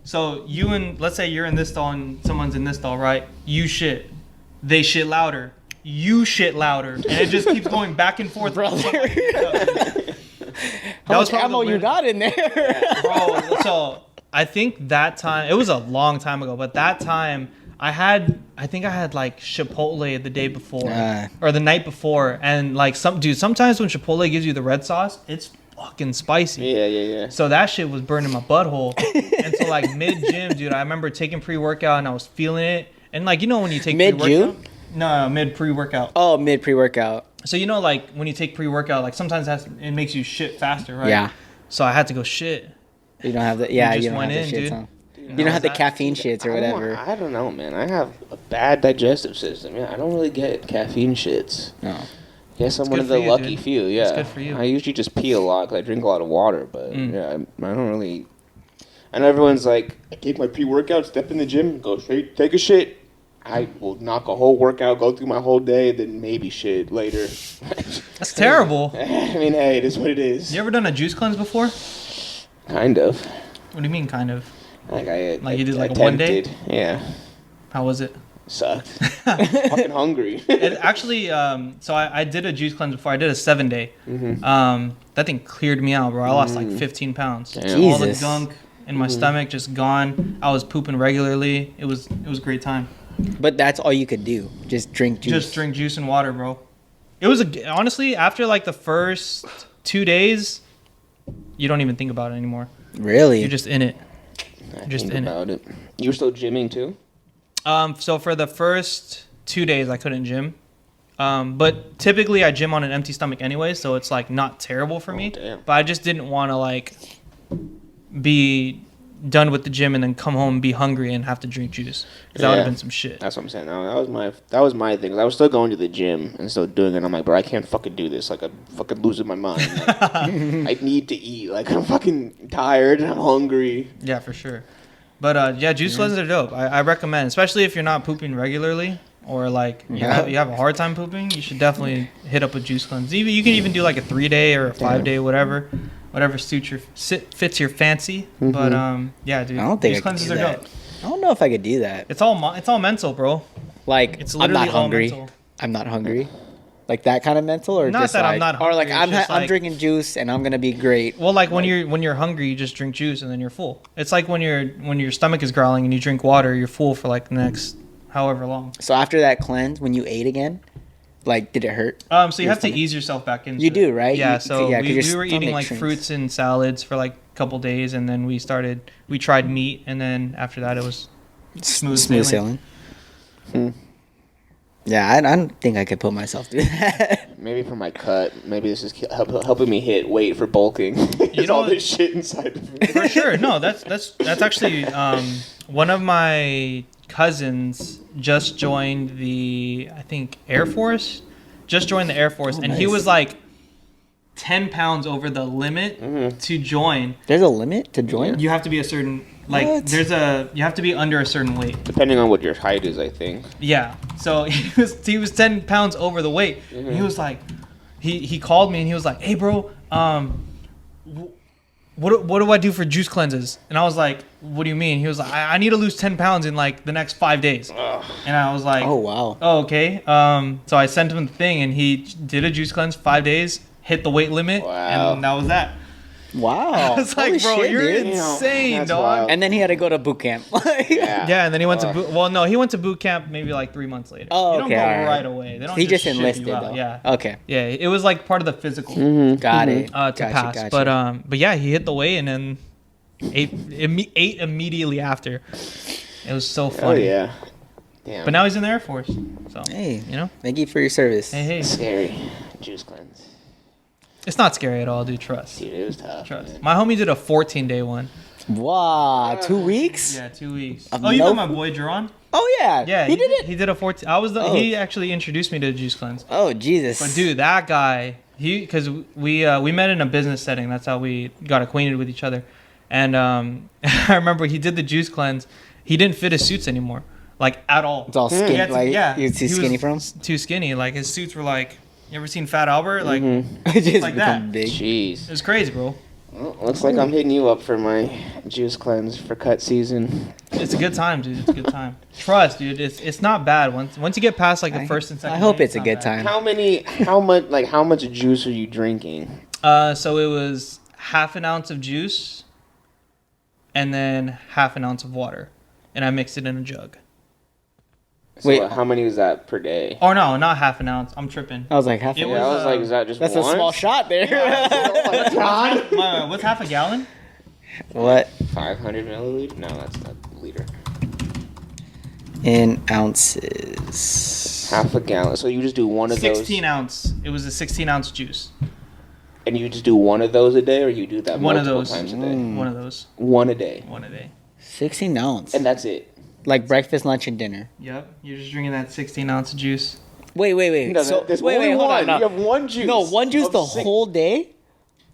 C: so you and let's say you're in this stall and someone's in this stall, right? You shit, they shit louder. You shit louder, and it just keeps going back and forth.
A: Brother.
C: That
A: How
C: was
A: much
C: probably
A: ammo
C: the
A: you
C: weird-
A: got in there?
C: bro. So I think that time, it was a long time ago, but that time I think I had like Chipotle the day before or the night before. And like sometimes when Chipotle gives you the red sauce, it's fucking spicy.
B: Yeah.
C: So that shit was burning my butthole. And so like mid gym, dude, I remember taking pre-workout and I was feeling it. And like, you know, when you take
A: mid-June?
C: No, mid pre-workout.
A: Oh, mid pre-workout.
C: So, you know, like when you take pre-workout, like sometimes it makes you shit faster, right?
A: Yeah.
C: So I had to go shit.
A: You don't have the, yeah,
C: You
A: you
C: just
A: don't have
C: went
A: the
C: in,
A: shits
C: dude.
A: on. You don't have the caffeine shits or whatever.
B: I don't know, man. I have a bad digestive system. Yeah, I don't really get caffeine shits.
A: No.
B: Guess I'm
C: It's
B: one
C: good
B: of the
C: for you,
B: lucky
C: dude.
B: few. Yeah.
C: It's good for you.
B: I usually just pee a lot because I drink a lot of water. But yeah, I don't really. I know everyone's like, I take my pre-workout, step in the gym, go straight, take a shit. I will knock a whole workout, go through my whole day, then maybe shit later.
C: That's terrible.
B: I mean, hey, it is what it is.
C: You ever done a juice cleanse before?
B: Kind of.
C: What do you mean, kind of?
B: Like
C: you did like a one day?
B: Yeah.
C: How was it?
B: Sucked. Fucking hungry.
C: It actually, so I did a juice cleanse before. I did a 7-day. That thing cleared me out, bro. I lost like 15 pounds.
B: Damn.
C: All the
A: Jesus.
C: gunk in my stomach just gone. I was pooping regularly. It was a great time.
A: But that's all you could do. Just drink juice.
C: Just drink juice and water, bro. It was honestly, after like the first 2 days, you don't even think about it anymore.
A: Really?
C: You're just in it.
B: I
C: Just
B: think
C: in it.
B: about it. You were still gymming too?
C: So for the first 2 days, I couldn't gym. But typically I gym on an empty stomach anyway, so it's like not terrible for me.
B: Damn.
C: But I just didn't want to like be done with the gym and then come home and be hungry and have to drink juice. 'Cause that would have been some shit.
B: That's what I'm saying. No, that was my thing. 'Cause I was still going to the gym and still doing it. I'm like, bro, I can't fucking do this. Like, I'm fucking losing my mind. Like, I need to eat. Like, I'm fucking tired. I'm hungry.
C: Yeah, for sure. But yeah, juice cleanses are dope. I recommend, especially if you're not pooping regularly or like you have a hard time pooping. You should definitely hit up a juice cleanse. You can even do like a 3-day or a 5-day, whatever fits your fancy. But yeah, dude,
A: I don't think
C: juice
A: I could
C: cleanses
A: do
C: are
A: that.
C: dope.
A: I don't know if I could do that.
C: It's all mental, bro.
A: Like,
C: It's
A: I'm
C: literally
A: not
C: all
A: hungry.
C: mental.
A: I'm not hungry. Like that kind of mental, or
C: Not
A: just
C: that
A: like,
C: I'm not
A: or like
C: hungry, it's just
A: I'm
C: like-
A: drinking juice and I'm gonna be great.
C: Well, like when you're hungry, you just drink juice and then you're full. It's like when your stomach is growling and you drink water, you're full for like the next however long.
A: So after that cleanse, when you ate again, like, did it hurt?
C: So you
A: Your
C: have to
A: stomach?
C: ease yourself back into
A: You
C: it.
A: do, right?
C: Yeah.
A: You-
C: So
A: yeah, 'cause
C: we
A: your
C: were eating
A: stomach
C: like
A: shrinks.
C: fruits and salads for like a couple days, and then we tried meat, and then after that it was smooth sailing.
A: Yeah, I don't think I could put myself through that.
B: Maybe for my cut. Maybe this is helping me hit weight for bulking. It's
C: know
B: all
C: what?
B: this shit inside of me.
C: For sure. No, that's actually one of my cousins just joined the Air Force. Just joined the Air Force, and he
A: nice.
C: was like 10 pounds over the limit to join.
A: There's a limit to join.
C: You have to be a certain like
A: What?
C: you have to be under a certain weight.
B: Depending on what your height is, I think.
C: Yeah. So he was 10 pounds over the weight. And he was like, he called me and he was like, hey bro, what do I do for juice cleanses? And I was like, what do you mean? He was like, I need to lose 10 pounds in like the next 5 days. And I was like,
A: Oh wow.
C: oh, okay. So I sent him the thing and he did a juice cleanse 5 days, hit the weight limit,
B: Wow.
C: and that was that.
A: Wow.
C: I was like,
A: Holy
C: bro,
A: shit,
C: you're
A: dude.
C: insane,
B: That's
C: dog.
B: wild.
A: And then he had to go to boot camp.
B: Yeah.
C: Yeah, and then he went to he went to boot camp maybe like 3 months later.
A: Oh,
C: you don't
A: okay,
C: go
A: alright.
C: right away. They don't
A: He just
C: ship you
A: enlisted
C: out.
A: though.
C: Yeah.
A: Okay.
C: Yeah, it was like part of the physical
A: Got it.
C: to
A: Gotcha,
C: pass.
A: gotcha.
C: But yeah, he hit the weight and then ate immediately after. It was so
B: Oh
C: funny.
B: yeah. Damn.
C: But now he's in the Air Force. So
A: Hey,
C: you know,
A: thank you for your service.
C: hey,
B: Scary. Juice cleanse.
C: it's not scary at all, dude. Trust.
B: Dude, it was tough.
C: Trust.
B: Man.
C: My homie did a 14-day one.
A: Wow, 2 weeks?
C: Yeah, 2 weeks.
A: Of
C: Oh, you
A: no-
C: know my boy Jerron?
A: Oh yeah.
C: Yeah,
A: he did it.
C: He did a 14. He actually introduced me to the juice cleanse.
A: Oh Jesus.
C: But dude, that guy, because we met in a business setting. That's how we got acquainted with each other. And I remember he did the juice cleanse. He didn't fit his suits anymore, like at all.
A: It's all skinny.
C: He had to-
A: Like
C: yeah,
A: you're too
C: he
A: skinny
C: was
A: from.
C: Too skinny. Like his suits were like. You ever seen Fat Albert? Like
A: Just
C: like
A: become
C: that.
A: big.
B: Jeez.
C: it was crazy, bro.
B: Well, looks like I'm hitting you up for my juice cleanse for cut season.
C: It's a good time, dude. It's a good time. Trust, dude. It's not bad once you get past like the first and second.
A: I hope
C: day,
A: it's a
C: not
A: good
C: bad.
A: time.
B: How much juice are you drinking?
C: So it was half an ounce of juice, and then half an ounce of water, and I mixed it in a jug.
B: So wait, how many was that per day?
C: Oh no, not half an ounce. I'm tripping.
A: I was like half.
B: I was like, is that just
A: that's
B: once?
A: a small shot there.
C: What's half a gallon?
A: What?
B: 500 milliliters? No, that's not a liter.
A: In ounces.
B: Half a gallon. So you just do one of
C: 16 ounce. It was a 16-ounce juice.
B: And you just do one of those a day, or you do that multiple times a day?
C: One of those.
B: One a day.
A: 16 ounce.
B: And that's it.
A: Like breakfast, lunch, and dinner.
C: Yep. You're just drinking that 16-ounce juice.
A: Wait.
B: No,
A: So
B: wait,
A: hold on. No.
B: You have one juice.
A: No, one juice the whole day?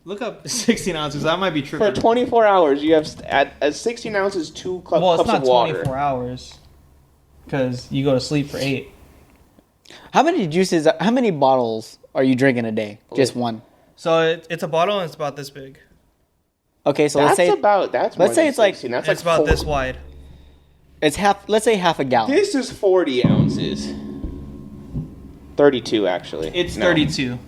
C: Look up 16 ounces. That might be tripping.
B: For 24 hours, you have at 16 ounces, 2 cups of water.
C: Well, it's not 24 hours. Because you go to sleep for 8.
A: How many bottles are you drinking a day? Just one.
C: So it's a bottle and it's about this big.
A: Okay, so
B: let's say it's
A: about
C: this wide.
A: It's half. Let's say half a gallon.
B: This is 40 ounces. 32 actually.
C: It's 32.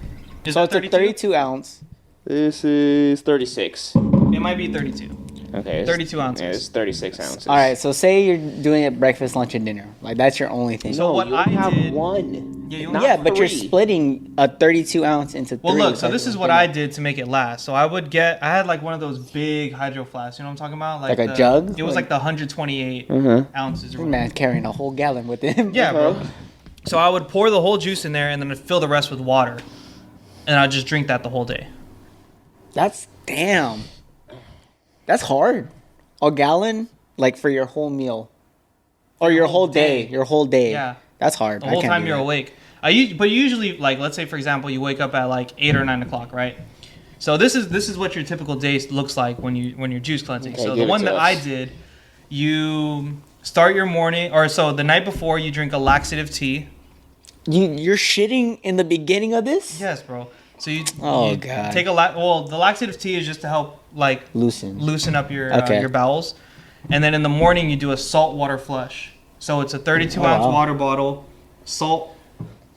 A: So it's a 32 ounce.
B: This is 36.
C: It might be 32.
B: Okay.
C: 32 ounces.
B: Yeah, it's 36 ounces.
A: All right, so say you're doing it breakfast, lunch, and dinner. Like that's your only thing.
C: So what
B: you
C: I
B: have
C: did,
B: one.
C: Yeah,
A: but you're splitting a 32 ounce into 3.
C: Well, look, so this is what I did to make it last. So I had like one of those big hydro flasks. You know what I'm talking about?
A: Like a jug?
C: It was like the 128 ounces. Or
A: man carrying a whole gallon with him.
C: Yeah, bro. So I would pour the whole juice in there and then I'd fill the rest with water, and I'd just drink that the whole day.
A: That's hard. A gallon, like for your whole meal, or your whole day. Your whole day.
C: Yeah.
A: That's hard.
C: The whole time you're awake. But usually, like, let's say for example, you wake up at like 8 or 9 o'clock, right? So this is what your typical day looks like when you're juice cleansing.
B: Okay,
C: so the one that I did, you start your morning, or so the night before you drink a laxative tea.
A: You're shitting in the beginning of this?
C: Yes, bro. So you
A: God.
C: Take the laxative tea is just to help like loosen up your bowels, and then in the morning you do a salt water flush. So it's a 32 ounce water bottle, salt.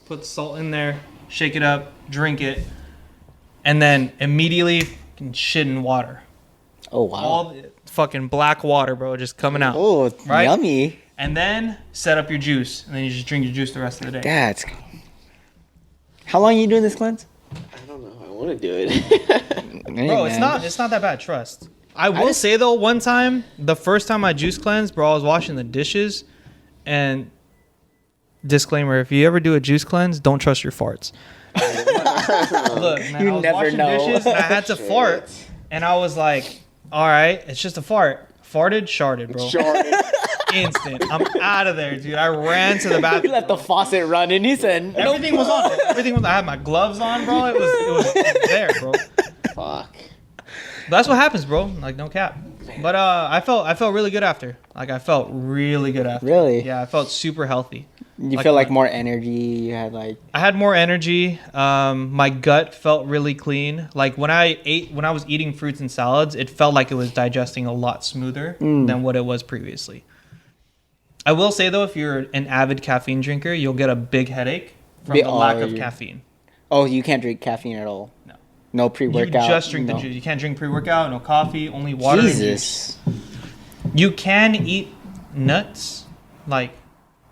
C: Put salt in there, shake it up, drink it, and then immediately shit in water.
A: Oh wow!
C: All the fucking black water, bro, just coming out.
A: Oh,
C: right?
A: Yummy!
C: And then set up your juice, and then you just drink your juice the rest of the day.
A: How long are you doing this cleanse?
B: I don't know. I want to do it.
C: Bro, it's not that bad. Trust. I will say though, one time, the first time I juice cleansed, bro, I was washing the dishes, and disclaimer: if you ever do a juice cleanse, don't trust your farts. Look, man, I was washing dishes and I had to fart, and I was like, "All right, it's just a fart." Farted, sharded, bro. Instant. I'm out of there, dude. I ran to the bathroom.
A: He let the faucet run, and he said,
C: "Everything was on. Everything was. I had my gloves on, bro. It was there, bro."
B: Fuck.
C: That's what happens, bro. Like, no cap. But I felt really good after. Like, I felt really good after.
A: Really?
C: Yeah, I felt super healthy.
A: You feel like more energy. You had like.
C: I had more energy. My gut felt really clean. Like when I was eating fruits and salads, it felt like it was digesting a lot smoother than what it was previously. I will say though, if you're an avid caffeine drinker, you'll get a big headache from the lack of caffeine.
A: Oh, you can't drink caffeine at all.
C: No.
A: No pre-workout.
C: You just drink the juice. You can't drink pre-workout. No coffee. Only water.
A: Jesus.
C: And juice. You can eat nuts, like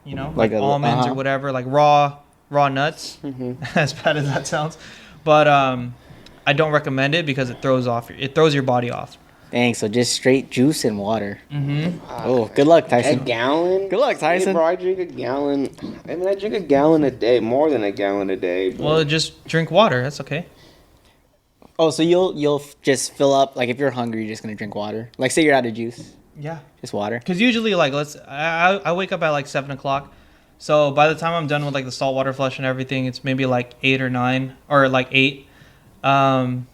C: almonds or whatever, like raw nuts. As bad as that sounds, but I don't recommend it because it throws your body off.
A: Dang, so just straight juice and water. Oh, good luck, Tyson.
B: A gallon?
A: Good luck, Tyson.
B: Hey, bro, I drink a gallon. I mean, I drink a gallon a day, more than a gallon a day. Bro.
C: Well, just drink water. That's okay.
A: Oh, so you'll just fill up, like if you're hungry, you're just gonna drink water. Like say you're out of juice.
C: Yeah.
A: Just water. Because
C: usually, like, I wake up at like 7 o'clock. So by the time I'm done with like the salt water flush and everything, it's maybe like 8 or 9 or like 8. And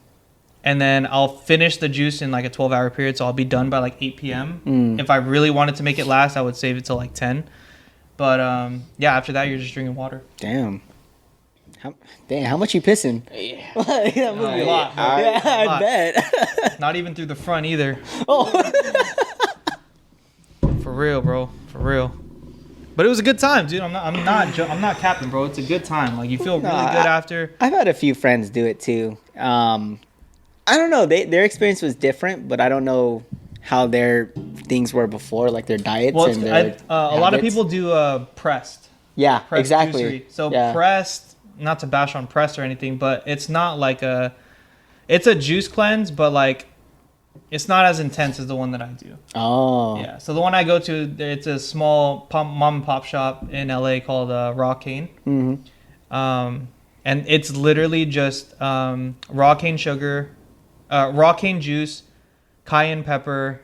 C: then I'll finish the juice in like a 12-hour period. So I'll be done by like 8 p.m. If I really wanted to make it last, I would save it till like 10. But yeah, after that, you're just drinking water.
A: Damn. How much you pissing?
B: Yeah.
C: A lot.
A: I bet.
C: Not even through the front either.
A: Oh.
C: For real, bro. For real. But it was a good time, dude. I'm not capping, bro. It's a good time. Like you feel really good after.
A: I've had a few friends do it too. I don't know. Their experience was different, but I don't know how their things were before, like their diets
C: Well,
A: and their
C: a lot of
A: habits?
C: people do pressed.
A: Yeah,
C: Pressed
A: exactly.
C: juicery. So
A: yeah.
C: pressed, not to bash on pressed or anything, but it's not like it's a juice cleanse, but like it's not as intense as the one that I do.
A: Oh.
C: Yeah. So the one I go to, it's a small mom and pop shop in LA called Raw Cane.
A: Mm-hmm.
C: And it's literally just raw cane sugar, raw cane juice, cayenne pepper,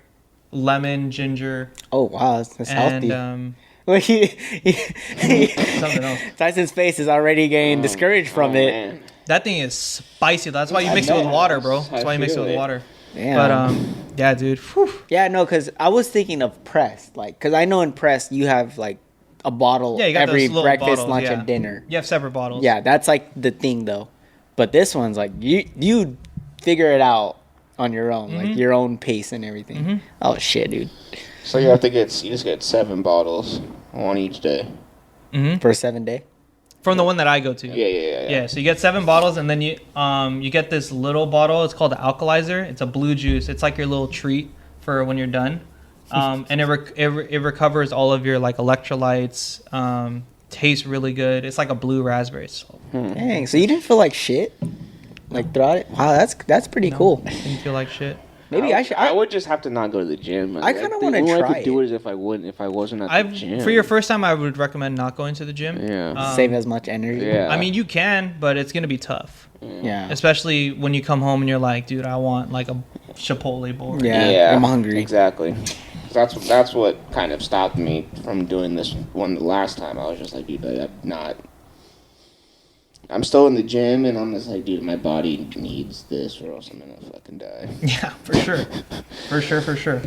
C: lemon, ginger.
A: Oh wow, that's healthy.
C: And
A: Well,
C: something else.
A: Tyson's face is already getting discouraged from it.
B: Man.
C: That thing is spicy. That's why you mix it with water, bro. That's why you mix it with water.
A: Damn.
C: But yeah, dude. Whew.
A: Yeah, no, because I was thinking of pressed, like, because I know in pressed you have like a bottle
C: Yeah, you got
A: every
C: those little
A: breakfast,
C: bottles,
A: lunch,
C: yeah.
A: and dinner.
C: You have separate bottles.
A: Yeah, that's like the thing though. But this one's like you figure it out on your own, like your own pace and everything. Oh shit, dude!
B: So you just get 7 bottles, one each day.
A: For a 7-day.
C: From the one that I go to.
B: Yeah.
C: So you get 7 bottles, and then you get this little bottle. It's called the Alkalizer. It's a blue juice. It's like your little treat for when you're done. And it recovers all of your like electrolytes. Tastes really good. It's like a blue raspberry. So
A: Dang, so you didn't feel like shit, like throughout it? Wow, that's pretty cool.
C: didn't feel like shit.
A: Maybe I should.
B: I would just have to not go to the gym.
A: I kinda wanna
B: The only way I
A: try
B: could do
A: it.
B: it is if I wasn't at the gym.
C: For your first time, I would recommend not going to the gym.
B: Yeah.
A: save as much energy.
B: Yeah.
C: I mean, you can, but it's gonna be tough.
A: Yeah.
C: Especially when you come home and you're like, dude, I want like a Chipotle bowl. right now."
A: Yeah. I'm hungry.
B: Exactly. That's what kind of stopped me from doing this one the last time. I was just like, dude, I'm still in the gym, and I'm just like, dude, my body needs this, or else I'm gonna fucking die.
C: Yeah, for sure.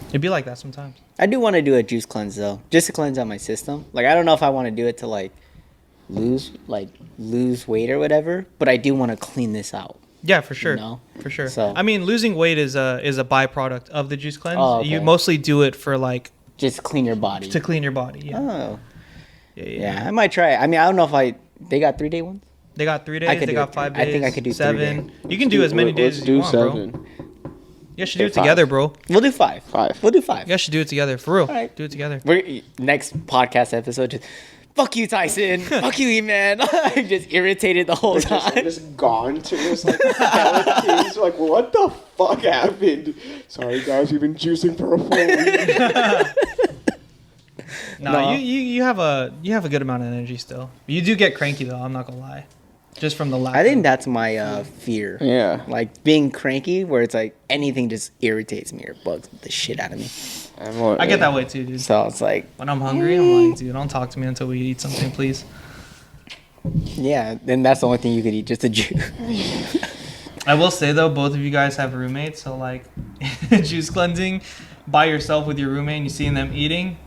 C: It'd be like that sometimes.
A: I do want to do a juice cleanse though, just to cleanse out my system. Like I don't know if I want to do it to like lose weight or whatever, but I do want to clean this out.
C: Yeah, for sure.
A: know?
C: For sure.
A: So-
C: I mean, losing weight is a byproduct of the juice cleanse.
A: Oh, okay.
C: You mostly do it for like
A: Just clean your body.
C: to clean your body. Yeah.
A: Oh.
C: Yeah.
A: Yeah, I might try it. I mean, I don't know if they got 3-day ones.
C: They got 3
A: I
C: days.
A: could
C: They
A: do
C: got
A: it.
C: 5
A: I
C: days.
A: think I could do
C: 7.
A: 3
C: You can do as many days as you want, bro. You guys should do it together, bro.
A: We'll do 5.
B: 5.
A: We'll do 5.
C: You guys should do it together, for real.
A: Alright.
C: Do it together.
A: We're next podcast episode. Just fuck you, Tyson. Fuck you, E-Man. I'm just irritated the whole time.
B: Just gone to this like skeleton. Like, what the fuck happened? Sorry guys, you've been juicing for a full week.
C: No, you have a good amount of energy still. You do get cranky though. I'm not gonna lie. Just from the lack.
A: I think that's my fear.
B: Yeah.
A: Like being cranky, where it's like anything just irritates me or bugs the shit out of me.
C: I get that way too, dude.
A: So it's like,
C: When I'm hungry, I'm like, dude, don't talk to me until we eat something, please.
A: yeah, then that's the only thing you could eat, just a juice.
C: I will say though, both of you guys have roommates, so like juice cleansing by yourself with your roommate and you seeing them eating.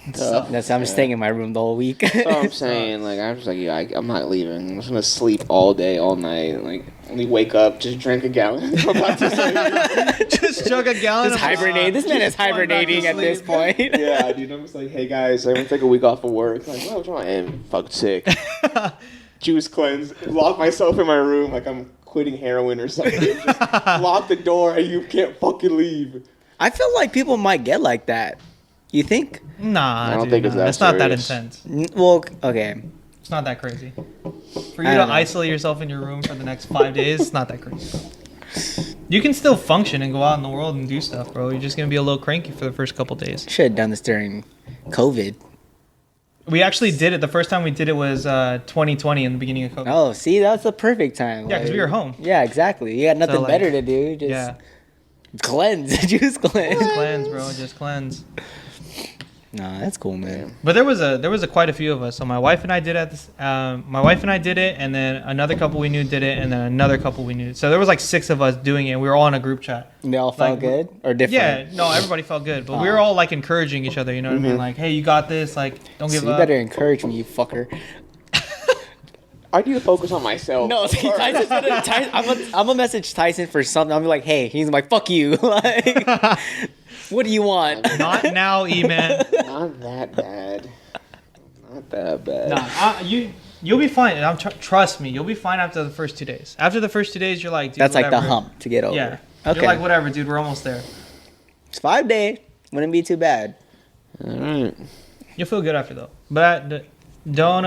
A: That's I'm staying in my room the whole week.
B: That's what I'm saying. Like, I'm just like, yeah, I'm not leaving. I'm just gonna sleep all day, all night. Like, only wake up, just drink a gallon. I'm about to say,
C: Just chug a gallon.
A: Just
C: of
A: hibernate. This man is hibernating at this point.
B: yeah, dude. I'm just like, hey guys, I'm gonna take a week off of work. Like, what's wrong? I'm fucked sick. Juice cleanse. Lock myself in my room like I'm quitting heroin or something. Just lock the door. You can't fucking leave.
A: I feel like people might get like that. You think?
C: Nah,
B: I don't
C: dude,
B: think it's that
C: It's not that
B: serious.
C: intense.
A: Well, okay.
C: It's not that crazy. For
A: I
C: you to
A: don't know.
C: isolate yourself in your room for the next 5 days, it's not that crazy. You can still function and go out in the world and do stuff, bro. You're just gonna be a little cranky for the first couple days.
A: Should have done this during COVID.
C: We actually did it. The first time we did it was 2020 in the beginning of COVID.
A: Oh, see, that's the perfect time.
C: Yeah, 'cause we were home.
A: Yeah, exactly. You had nothing
C: like,
A: better to do. Just
C: Yeah,
A: cleanse. Juice cleanse.
C: just cleanse, bro. Just cleanse.
A: Nah, that's cool, man.
C: But there was a quite a few of us. So my wife and I did it. My wife and I did it, and then another couple we knew did it, and then another couple we knew. So there was like 6 of us doing it. And we were all in a group chat.
A: They all felt
C: Like,
A: good or different?
C: Yeah, no, everybody felt good, but we were all like encouraging each other. You know what I mean? Like, hey, you got this. Like, don't give
A: So you
C: up.
A: better encourage me, you fucker.
B: I need to focus on myself.
A: No, see, Tyson's gonna, I'm gonna message Tyson for something. I'll be like, hey, he's like, fuck you. Like, what do you want?
C: Not now, E-Man.
B: Not that bad. Not that bad.
C: Nah, you'll be fine. And trust me, you'll be fine after the first 2 days. After the first 2 days, you're like, dude,
A: That's like the
C: whatever.
A: hump to get over.
C: Yeah.
A: Okay.
C: You're like, whatever, dude. We're almost there.
A: It's 5 days. Wouldn't be too bad.
B: All right.
C: You'll feel good after though. But don't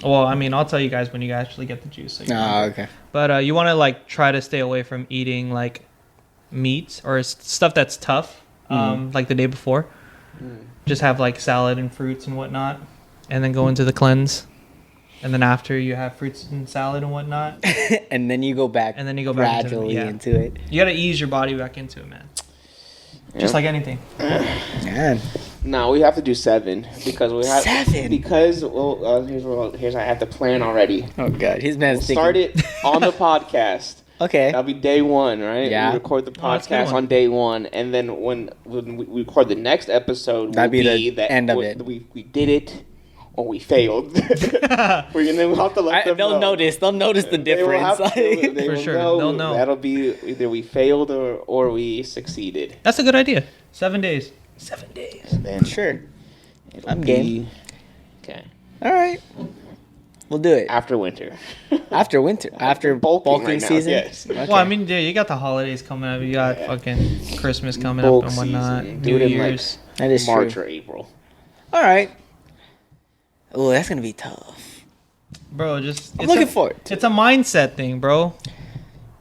C: well, I mean, I'll tell you guys when you actually get the juice. So
A: Okay.
C: But you want to like try to stay away from eating like meat or stuff that's tough, like the day before. Just have like salad and fruits and whatnot, and then go into the cleanse. And then after you have fruits and salad and whatnot,
A: and then you go back.
C: And then you go back
A: gradually into it.
C: You gotta ease your body back into it, man. Just like anything.
A: Man.
B: No, we have to do 7 because we have
A: 7
B: because here's I have the plan already.
A: Oh God, his man's thinking.
B: Start it on the podcast.
A: Okay.
B: That'll be day 1, right?
A: Yeah.
B: We record the
C: that's a good
B: podcast
C: one.
B: on day 1, and then when we record the next episode,
A: That'd be the end of it.
B: We did it or we failed. We'll have to let them
A: They'll
B: know.
A: notice. They'll notice the difference.
B: They
C: For
B: will
C: sure,
B: know.
C: they'll know.
B: That'll be either we failed or we succeeded.
C: That's a good idea. 7 days. 7 days.
B: Then
A: Sure.
B: it'll
A: I'm
B: be-
A: game.
B: Okay.
A: All right. We'll do it
B: After winter.
A: after winter, after bulking
B: right now,
A: season.
B: yes.
A: Okay.
C: Well, I mean, dude, you got the holidays coming up. You got fucking Christmas coming
B: Bulk
C: up and whatnot.
B: season.
C: New
B: Do it in, like,
C: Year's.
A: that is
B: March
A: true.
B: or April.
A: All right. Oh, that's gonna be tough.
C: Bro, just
A: I'm looking forward to
C: It's a mindset thing, bro.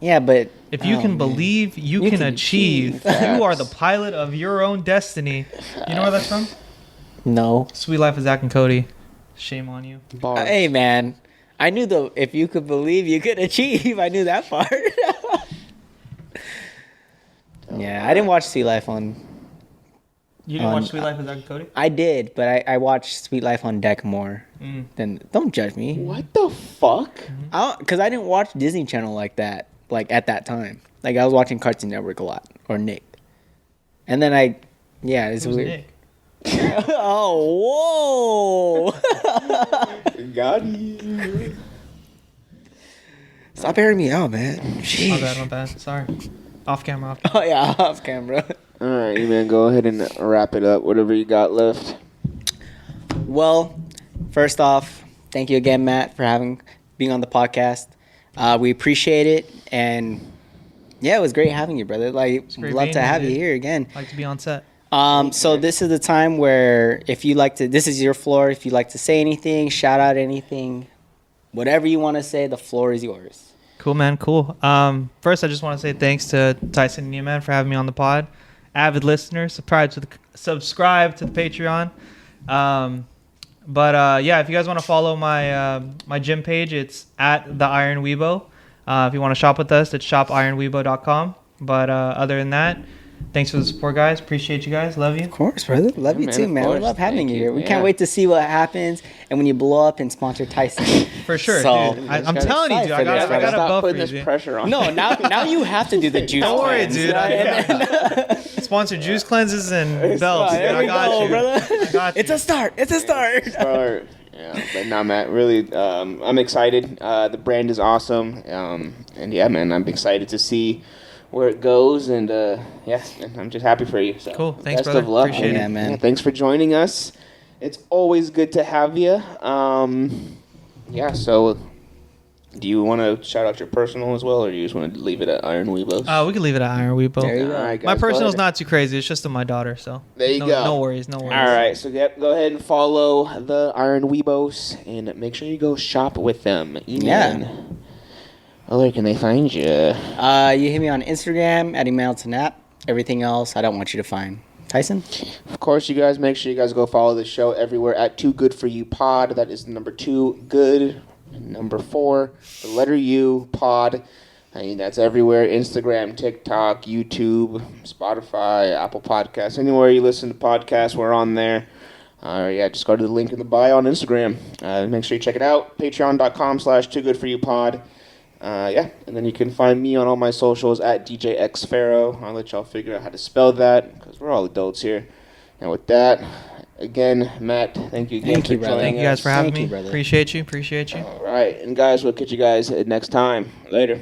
A: Yeah, but
C: If you
A: oh,
C: can
A: man.
C: believe, you can achieve. You are the pilot of your own destiny. You know where that's from?
A: No.
C: Sweet Life of Zach and Cody. Shame on you.
B: Bars.
A: Hey, man. I knew the if you could believe, you could achieve. I knew that part. Yeah, I didn't watch Sweet Life on.
C: You didn't
A: On-
C: watch Sweet Life of Zach and Cody?
A: I did, but I watched Sweet Life on deck more
C: Mm.
A: than. Don't judge me.
B: What the fuck?
A: Because I didn't watch Disney Channel like that. Like at that time, like I was watching Cartoon Network a lot or Nick, and then it's
C: Who's
A: weird.
C: Nick?
A: Oh, whoa!
B: Got you.
A: Stop airing me out, man.
C: My
A: Sheesh.
C: bad, my bad. Sorry. Off camera.
A: Oh yeah, off camera.
B: All right, man. Go ahead and wrap it up. Whatever you got left.
A: Well, first off, thank you again, Matt, for being on the podcast. We appreciate it, and yeah, it was great having you, brother. Like,
C: great
A: love
C: being
A: to
C: here,
A: have you
C: dude.
A: here again.
C: Like to be on set.
A: So this is the time where if you like to, this is your floor. If you like to say anything, shout out anything, whatever you want to say, the floor is yours.
C: Cool, man. Cool. First, I just want to say thanks to Tyson and Neiman for having me on the pod. Avid listeners, subscribe to the Patreon. But if you guys want to follow my gym page, it's at the Iron WEEBO. If you want to shop with us, it's shopironweebo.com. But other than that, thanks for the support, guys. Appreciate you guys. Love you.
A: Of course, brother. Love
B: Yeah,
A: you
B: man,
A: too,
B: of
A: man. We
B: course.
A: love having
B: Thank
A: you
B: you.
A: here. We
B: Yeah.
A: can't wait to see what happens and when you blow up and sponsor Tyson.
C: For sure,
A: So-
C: dude. I'm
B: gotta
C: telling you, dude. I
A: excited for
C: got
A: this,
C: a
B: Stop
C: buff for
B: putting
C: you,
B: this
C: dude.
B: pressure on.
A: No, now you have to do the juice.
C: Don't worry,
A: cleanse.
C: dude. Sponsor juice cleanses and belts.
A: There
C: dude.
A: we
C: I got
A: go,
C: you.
A: brother.
C: I got you.
A: It's a start. It's a start.
B: Or, yeah, but no, Matt, really, I'm excited. The brand is awesome. And yeah, man, I'm excited to see where it goes. And yeah, man, I'm just happy for you. So,
C: Cool. Thanks,
B: best
C: brother.
B: of luck.
C: Appreciate
A: it.
B: And,
A: Yeah, man.
B: thanks for joining us. It's always good to have you. Yeah, so do you want to shout out your personal as well, or do you just want to leave it at Iron Weebos?
C: We can leave it at Iron Weebo.
A: There you go.
B: All right,
C: My
B: guys, go
C: personal's
B: ahead.
C: not too crazy. It's just to my daughter, so
B: There you go.
C: No worries, no worries.
B: All right, so go ahead and follow the Iron Weebos, and make sure you go shop with them.
A: Yeah.
B: Oh, where can they find you?
A: You hit me on Instagram at email to nap. Everything else, I don't want you to find. Tyson?
B: Of course, you guys make sure you guys go follow the show everywhere at Too Good For You Pod. That is number 2 good, and number 4 the letter U Pod. I mean, that's everywhere: Instagram, TikTok, YouTube, Spotify, Apple Podcasts, anywhere you listen to podcasts, we're on there. Yeah, just go to the link in the bio on Instagram. Make sure you check it out. Patreon.com/TooGoodForYouPod. Yeah, and then you can find me on all my socials at DJXFaro. I'll let y'all figure out how to spell that because we're all adults here. And with that, again, Matt, thank you again
A: Thank
B: for
A: you, brother.
B: joining
C: Thank you guys
B: us.
C: for having
A: Thank you,
C: me.
A: brother.
C: Appreciate you.
B: All right, and guys, we'll catch you guys next time. Later.